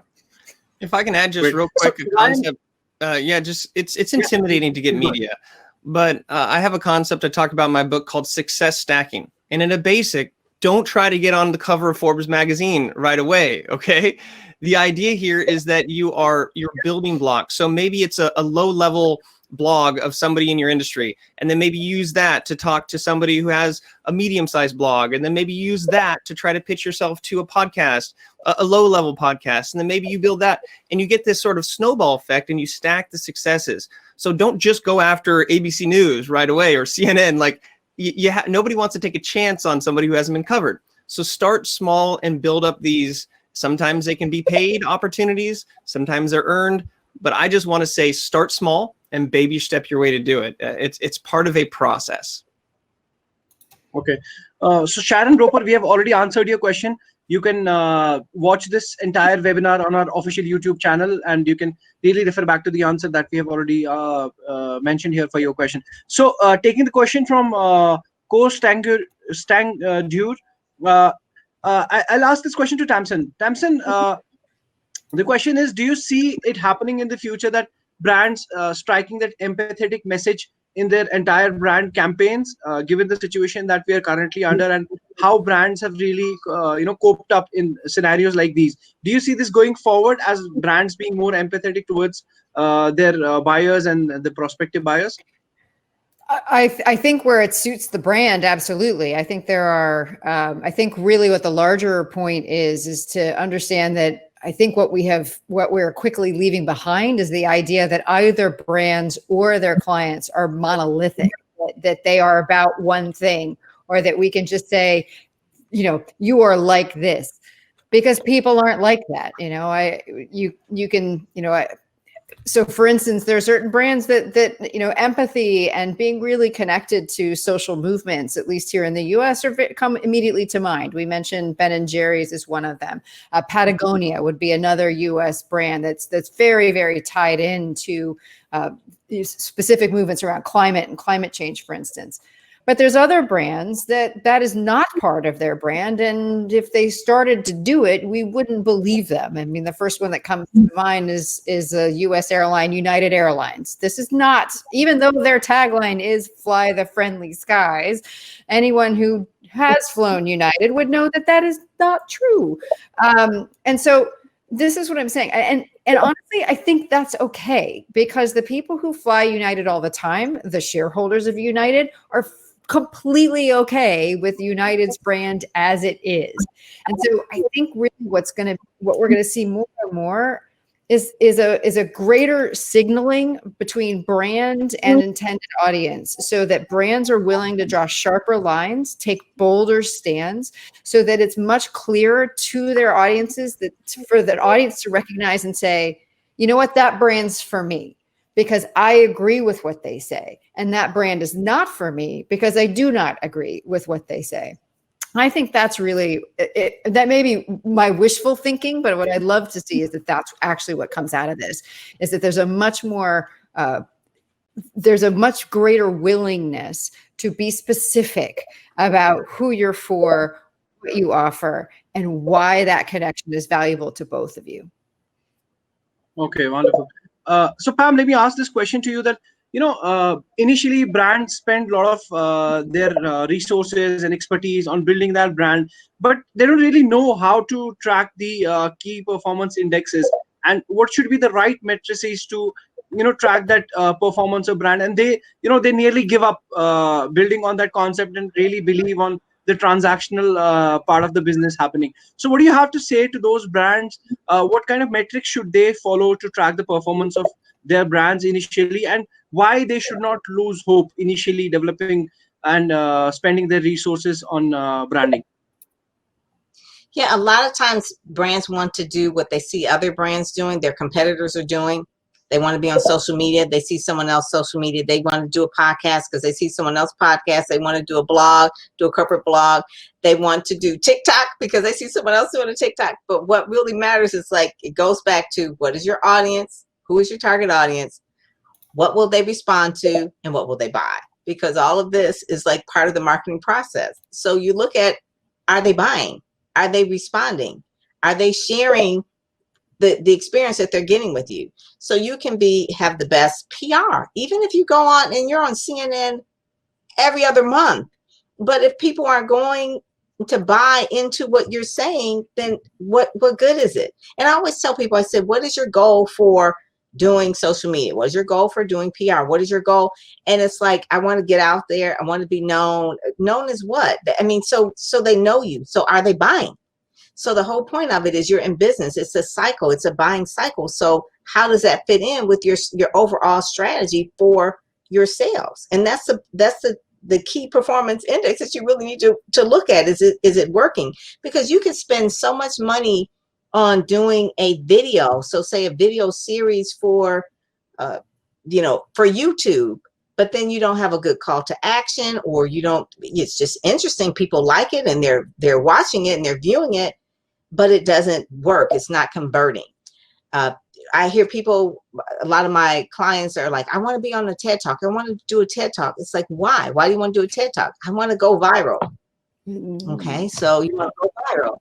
S4: If I can add just real quick a concept. It's intimidating to get media, but I have a concept I talk about in my book called success stacking. And in a basic, don't try to get on the cover of Forbes magazine right away. Okay. The idea here is that you're building blocks. So maybe it's a low level blog of somebody in your industry, and then maybe use that to talk to somebody who has a medium-sized blog, and then maybe use that to try to pitch yourself to a podcast, a low-level podcast, and then maybe you build that, and you get this sort of snowball effect, and you stack the successes. So don't just go after ABC News right away or CNN. Like nobody wants to take a chance on somebody who hasn't been covered. So start small and build up these. Sometimes they can be paid opportunities, sometimes they're earned, but I just want to say start small and baby step your way to do it. It's part of a process.
S1: Okay. So Sharon Roper, we have already answered your question. You can watch this entire webinar on our official YouTube channel, and you can really refer back to the answer that we have already mentioned here for your question. So taking the question from Stang Dure, I'll ask this question to Tamsen. Tamsen, the question is, do you see it happening in the future that brands striking that empathetic message in their entire brand campaigns, given the situation that we are currently under, and how brands have really coped up in scenarios like these? Do you see this going forward as brands being more empathetic towards their buyers and the prospective buyers?
S9: I think where it suits the brand, absolutely. I think there are, I think really what the larger point is to understand that I think what we're quickly leaving behind is the idea that either brands or their clients are monolithic, that they are about one thing, or that we can just say, you are like this, because people aren't like that. So for instance, there are certain brands that empathy and being really connected to social movements, at least here in the US, come immediately to mind. We mentioned Ben & Jerry's is one of them. Patagonia would be another US brand that's very, very tied into these specific movements around climate and climate change, for instance. But there's other brands that is not part of their brand. And if they started to do it, we wouldn't believe them. I mean, the first one that comes to mind is a US airline, United Airlines. This is not, even though their tagline is "Fly the Friendly Skies," anyone who has flown United would know that is not true. And so this is what I'm saying. And honestly, I think that's okay, because the people who fly United all the time, the shareholders of United, are completely okay with United's brand as it is. And so I think really what we're going to see more and more is a greater signaling between brand and intended audience, so that brands are willing to draw sharper lines, take bolder stands, so that it's much clearer to their audiences, that for that audience to recognize and say, you know what, that brand's for me because I agree with what they say, and that brand is not for me because I do not agree with what they say. I think that's really that may be my wishful thinking, but what I'd love to see is that that's actually what comes out of this, is that there's a much greater willingness to be specific about who you're for, what you offer, and why that connection is valuable to both of you.
S1: Okay, wonderful. So Pam, let me ask this question to you that, initially brands spend a lot of their resources and expertise on building that brand, but they don't really know how to track the key performance indexes and what should be the right matrices to, track that performance of brand. And they nearly give up building on that concept and really believe on the transactional part of the business happening. So what do you have to say to those brands? What kind of metrics should they follow to track the performance of their brands initially, and why they should not lose hope initially developing and spending their resources on branding?
S3: Yeah, a lot of times brands want to do what they see other brands doing, their competitors are doing. They want to be on social media. They see someone else social media. They want to do a podcast because they see someone else podcast. They want to do a blog, do a corporate blog. They want to do TikTok because they see someone else doing a TikTok. But what really matters is, like, it goes back to, what is your audience? Who is your target audience? What will they respond to? And what will they buy? Because all of this is like part of the marketing process. So you look at, are they buying? Are they responding? Are they sharing the experience that they're getting with you? So you can have the best PR, even if you go on and you're on CNN every other month. But if people aren't going to buy into what you're saying, then what good is it? And I always tell people, I said, what is your goal for doing social media? What is your goal for doing PR? What is your goal? And it's like, I want to get out there. I want to be known. Known as what? I mean, so they know you. So are they buying? So the whole point of it is, you're in business. It's a cycle. It's a buying cycle. So how does that fit in with your overall strategy for your sales? And that's the key performance index that you really need to look at. Is it working? Because you can spend so much money on doing a video. So say a video series for YouTube, but then you don't have a good call to action, or it's just interesting. People like it and they're watching it and they're viewing it, but it doesn't work. It's not converting. I hear people, a lot of my clients are like, I want to be on a TED Talk. I want to do a TED Talk. It's like, why? Why do you want to do a TED Talk? I want to go viral. Okay, so you want to go viral.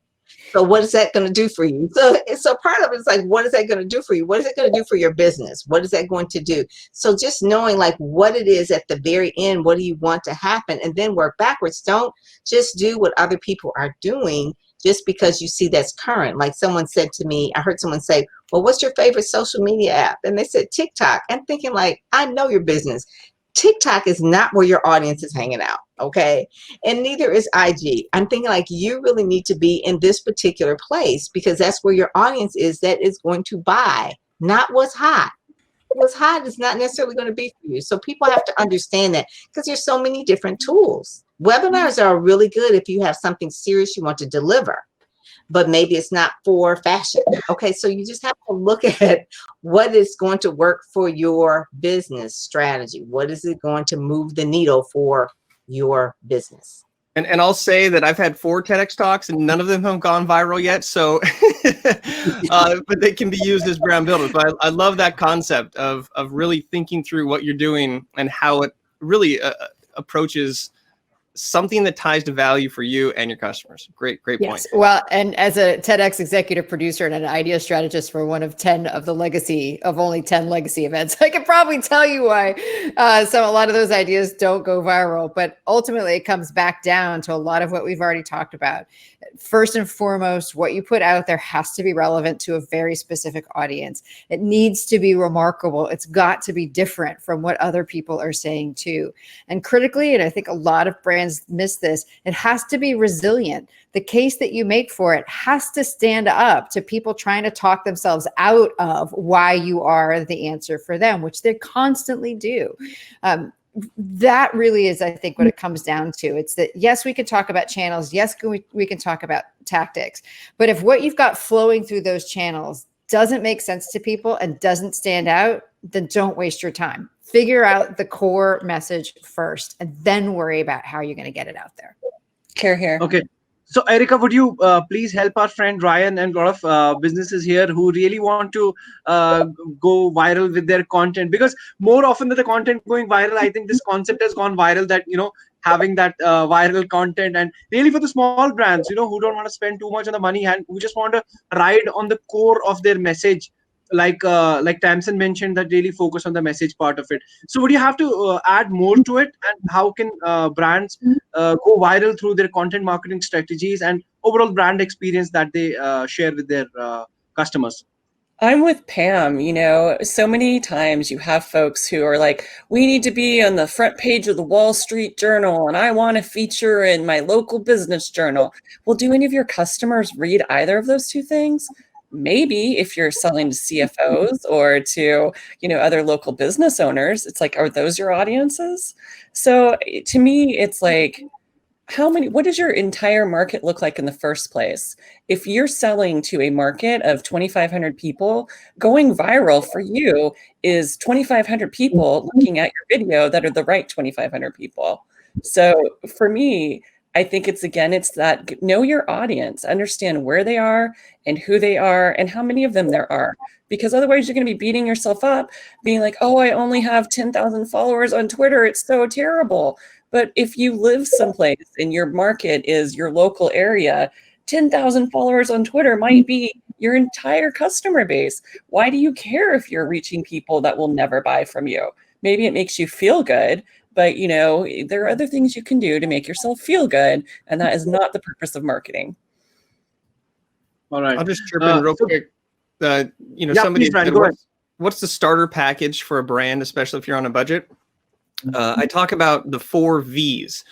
S3: So what is that going to do for you? So part of it is like, what is that going to do for you? What is it going to do for your business? What is that going to do? So just knowing like what it is at the very end, what do you want to happen? And then work backwards. Don't just do what other people are doing just because you see that's current. Like someone said to me, I heard someone say, well, what's your favorite social media app? And they said TikTok. I'm thinking like, I know your business. TikTok is not where your audience is hanging out, okay? And neither is IG. I'm thinking like you really need to be in this particular place because that's where your audience is that is going to buy, not what's hot. What's hot is not necessarily going to be for you. So people have to understand that because there's so many different tools. Webinars are really good if you have something serious you want to deliver, but maybe it's not for fashion. Okay, so you just have to look at what is going to work for your business strategy. What is it going to move the needle for your business?
S4: And I'll say that I've had 4 TEDx talks and none of them have gone viral yet. So, but they can be used as brand builders. But I love that concept of really thinking through what you're doing and how it really approaches something that ties to value for you and your customers. Great point.
S9: Yes. Well, and as a TEDx executive producer and an idea strategist for one of 10 of the only 10 legacy events, I can probably tell you why a lot of those ideas don't go viral. But ultimately, it comes back down to a lot of what we've already talked about. First and foremost, what you put out there has to be relevant to a very specific audience. It needs to be remarkable. It's got to be different from what other people are saying too. And critically, and I think a lot of brands miss this, it has to be resilient. The case that you make for it has to stand up to people trying to talk themselves out of why you are the answer for them, which they constantly do. That really is, I think, what it comes down to. It's that, yes, we can talk about channels. Yes, we can talk about tactics. But if what you've got flowing through those channels doesn't make sense to people and doesn't stand out, then don't waste your time. Figure out the core message first and then worry about how you're going to get it out there.
S2: Here.
S1: Okay. So, Erika, would you please help our friend Ryan and a lot of businesses here who really want to go viral with their content? Because more often than the content going viral, I think this concept has gone viral that, having that viral content, and really for the small brands, who don't want to spend too much on the money and who just want to ride on the core of their message. Like Tamsen mentioned, that really focus on the message part of it. So would you have to add more to it, and how can brands go viral through their content marketing strategies and overall brand experience that they share with their customers?
S2: I'm with Pam. So many times you have folks who are like, we need to be on the front page of the Wall Street Journal, and I want to feature in my local business journal. Well, do any of your customers read either of those two things? Maybe if you're selling to CFOs or to, other local business owners, it's like, are those your audiences? So to me, it's like, what does your entire market look like in the first place? If you're selling to a market of 2,500 people, going viral for you is 2,500 people looking at your video that are the right 2,500 people. So for me, I think it's that know your audience, understand where they are and who they are and how many of them there are. Because otherwise you're going to be beating yourself up, being like, oh, I only have 10,000 followers on Twitter. It's so terrible. But if you live someplace and your market is your local area, 10,000 followers on Twitter might be your entire customer base. Why do you care if you're reaching people that will never buy from you? Maybe it makes you feel good, but there are other things you can do to make yourself feel good, and that is not the purpose of marketing.
S1: All right.
S4: I'll just chirp in real quick. Somebody said, what's the starter package for a brand, especially if you're on a budget? I talk about the 4 V's.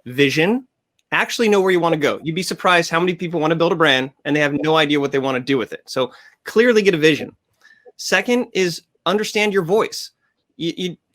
S4: Vision. Actually know where you want to go. You'd be surprised how many people want to build a brand and they have no idea what they want to do with it. So clearly get a vision. Second is understand your voice.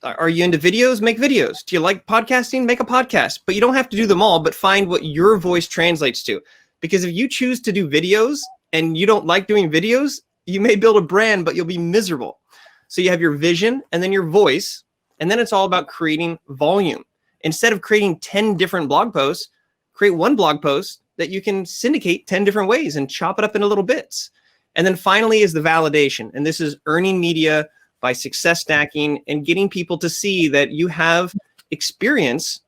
S4: Are you into videos? Make videos. Do you like podcasting? Make a podcast. But you don't have to do them all, but find what your voice translates to. Because if you choose to do videos and you don't like doing videos, you may build a brand, but you'll be miserable. So you have your vision and then your voice, and then it's all about creating volume. Instead of creating 10 different blog posts, create one blog post that you can syndicate 10 different ways and chop it up into little bits. And then finally is the validation. And this is earning media by success stacking and getting people to see that you have experience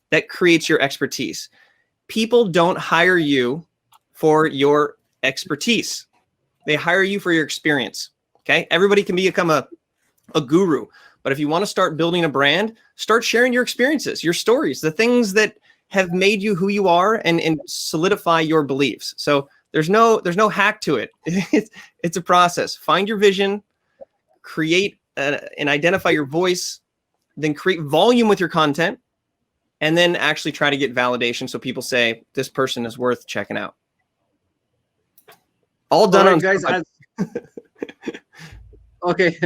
S4: that creates your expertise. People don't hire you for your expertise. They hire you for your experience. Okay. Everybody can become a guru, but if you want to start building a brand, start sharing your experiences, your stories, the things that have made you who you are, and solidify your beliefs. So there's no hack to it. It's a process. Find your vision, create and identify your voice, then create volume with your content, and then actually try to get validation so people say this person is worth checking out. All done on
S1: guys. Okay.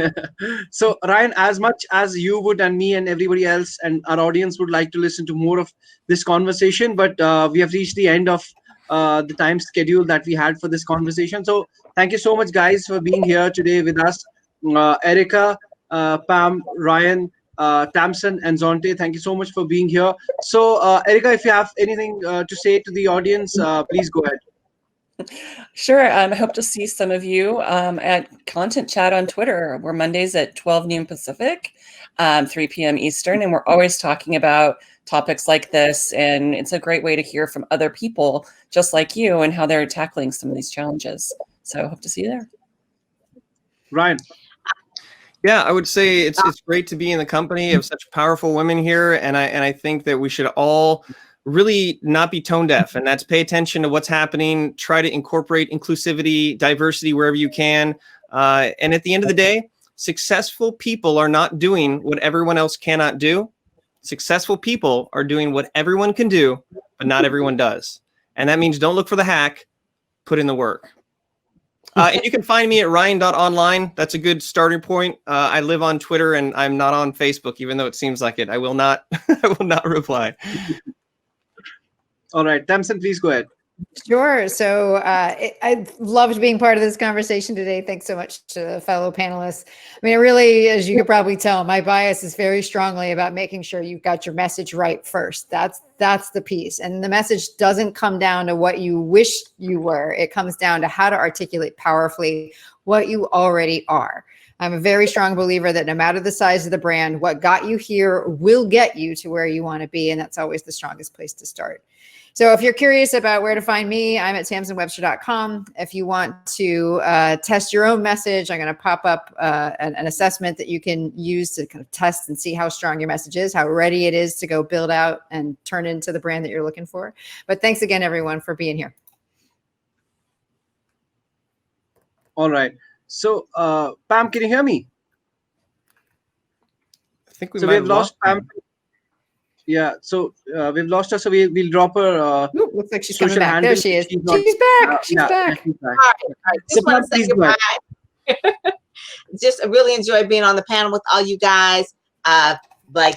S1: So Ryan, as much as you would and me and everybody else and our audience would like to listen to more of this conversation, but we have reached the end of the time schedule that we had for this conversation. So thank you so much, guys, for being here today with us. Erika, Pam, Ryan, Tamsen, and Zontee, thank you so much for being here. So Erika, if you have anything to say to the audience, please go ahead.
S2: Sure. I hope to see some of you at Content Chat on Twitter. We're Mondays at 12 noon Pacific, 3 p.m. Eastern, and we're always talking about topics like this. And it's a great way to hear from other people just like you and how they're tackling some of these challenges. So I hope to see you there.
S1: Ryan.
S4: Yeah, I would say it's great to be in the company of such powerful women here, and I think that we should all really not be tone deaf, and that's pay attention to what's happening, try to incorporate inclusivity, diversity wherever you can. And at the end of the day, successful people are not doing what everyone else cannot do. Successful people are doing what everyone can do, but not everyone does. And that means don't look for the hack, put in the work. And you can find me at ryan.online. That's a good starting point. I live on Twitter and I'm not on Facebook, even though it seems like it. I will not reply.
S1: All right, Tamsen, please go ahead.
S9: Sure. So I loved being part of this conversation today. Thanks so much to the fellow panelists. I mean, really, as you could probably tell, my bias is very strongly about making sure you've got your message right first. That's the piece. And the message doesn't come down to what you wish you were. It comes down to how to articulate powerfully what you already are. I'm a very strong believer that no matter the size of the brand, what got you here will get you to where you want to be. And that's always the strongest place to start. So if you're curious about where to find me, I'm at tamsenwebster.com. If you want to test your own message, I'm going to pop up an assessment that you can use to kind of test and see how strong your message is, how ready it is to go build out and turn into the brand that you're looking for. But thanks again, everyone, for being here.
S1: All right. So Pam, can you hear me?
S4: I think we
S1: might have lost Pam. Yeah, so we've lost her, so we'll drop her.
S9: Looks like she's coming back. There she is. She's back. She's back.
S3: All right. Just want to say goodbye. Just really enjoyed being on the panel with all you guys. Like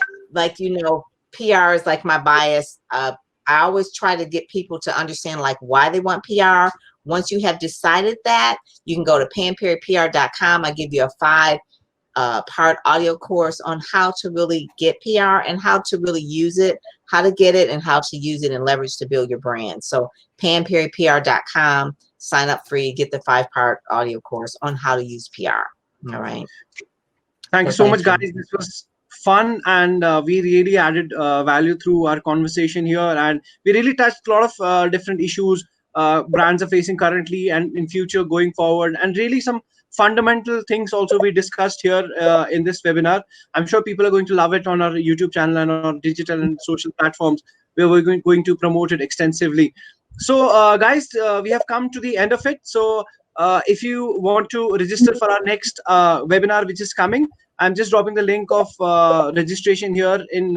S3: you know, PR is like my bias. I always try to get people to understand like why they want PR. Once you have decided that, you can go to pamperrypr.com. I give you a 5-part audio course on how to really get PR and how to really use it, how to get it, and how to use it and leverage to build your brand. So pamperrypr.com, sign up free, get the 5-part audio course on how to use PR. All right.
S1: Thank you so much, guys. This was fun, and we really added value through our conversation here, and we really touched a lot of different issues brands are facing currently and in future going forward, and really some fundamental things also we discussed here in this webinar. I'm sure people are going to love it on our YouTube channel and on our digital and social platforms where we're going to promote it extensively. So guys, we have come to the end of it. So if you want to register for our next webinar, which is coming, I'm just dropping the link of registration here in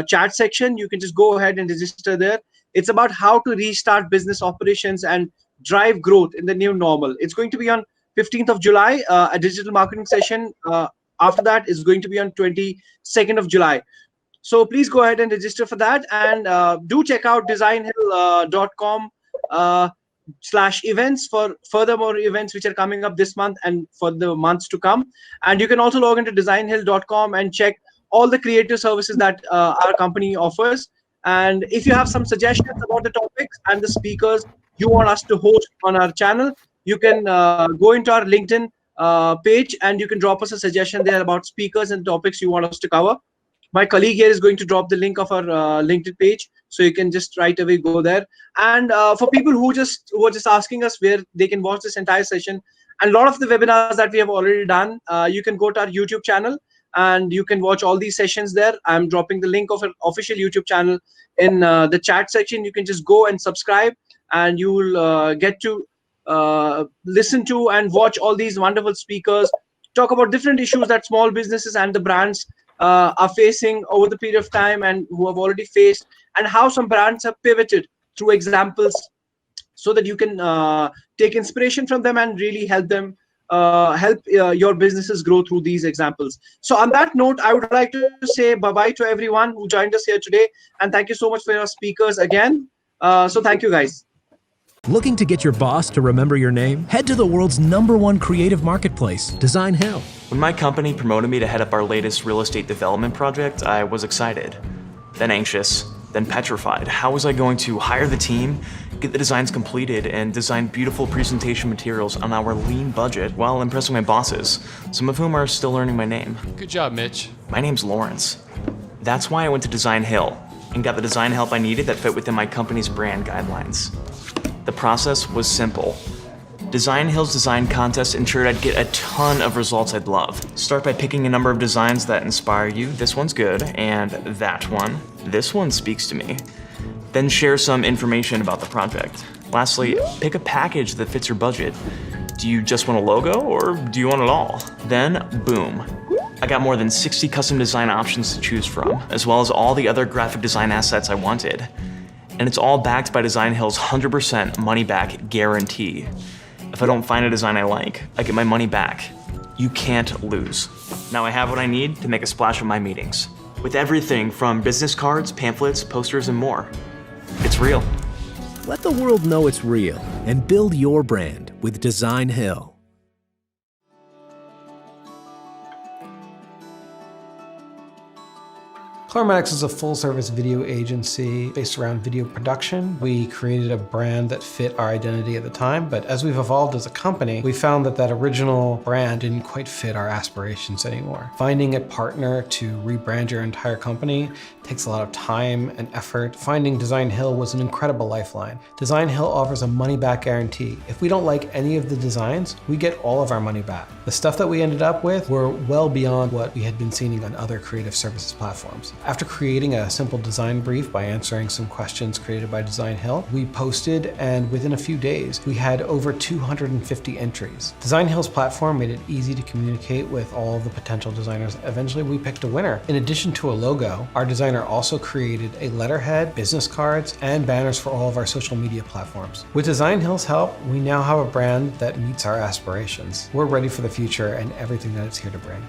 S1: chat section. You can just go ahead and register there. It's about how to restart business operations and drive growth in the new normal. It's going to be on 15th of July, a digital marketing session. After that is going to be on 22nd of July. So please go ahead and register for that, and do check out designhill.com/events for furthermore events which are coming up this month and for the months to come. And you can also log into designhill.com and check all the creative services that our company offers. And if you have some suggestions about the topics and the speakers you want us to host on our channel, you can go into our LinkedIn page and you can drop us a suggestion there about speakers and topics you want us to cover. My colleague here is going to drop the link of our LinkedIn page, so you can just right away go there. And for people who are just asking us where they can watch this entire session, and a lot of the webinars that we have already done, you can go to our YouTube channel and you can watch all these sessions there. I'm dropping the link of an official YouTube channel in the chat section. You can just go and subscribe, and you will get to listen to and watch all these wonderful speakers talk about different issues that small businesses and the brands are facing over the period of time and who have already faced, and how some brands have pivoted through examples, so that you can take inspiration from them and really help them help your businesses grow through these examples. So on that note, I would like to say bye-bye to everyone who joined us here today, and thank you so much for your speakers again. So thank you, guys.
S6: Looking to get your boss to remember your name? Head to the world's #1 creative marketplace, Designhill.
S10: When my company promoted me to head up our latest real estate development project, I was excited, then anxious, then petrified. How was I going to hire the team, get the designs completed, and design beautiful presentation materials on our lean budget while impressing my bosses, some of whom are still learning my name?
S11: Good job, Mitch.
S10: My name's Lawrence. That's why I went to Designhill and got the design help I needed that fit within my company's brand guidelines. The process was simple. Designhill's design contest ensured I'd get a ton of results I'd love. Start by picking a number of designs that inspire you. This one's good, and that one. This one speaks to me. Then share some information about the project. Lastly, pick a package that fits your budget. Do you just want a logo, or do you want it all? Then, boom. I got more than 60 custom design options to choose from, as well as all the other graphic design assets I wanted. And it's all backed by Designhill's 100% money-back guarantee. If I don't find a design I like, I get my money back. You can't lose. Now I have what I need to make a splash at my meetings, with everything from business cards, pamphlets, posters, and more. It's real.
S6: Let the world know it's real and build your brand with Designhill.
S12: Clarematics is a full-service video agency based around video production. We created a brand that fit our identity at the time, but as we've evolved as a company, we found that that original brand didn't quite fit our aspirations anymore. Finding a partner to rebrand your entire company takes a lot of time and effort. Finding Designhill was an incredible lifeline. Designhill offers a money-back guarantee. If we don't like any of the designs, we get all of our money back. The stuff that we ended up with were well beyond what we had been seeing on other creative services platforms. After creating a simple design brief by answering some questions created by Designhill, we posted, and within a few days, we had over 250 entries. Designhill's platform made it easy to communicate with all of the potential designers. Eventually, we picked a winner. In addition to a logo, our designer also created a letterhead, business cards, and banners for all of our social media platforms. With Designhill's help, we now have a brand that meets our aspirations. We're ready for the future and everything that it's here to bring.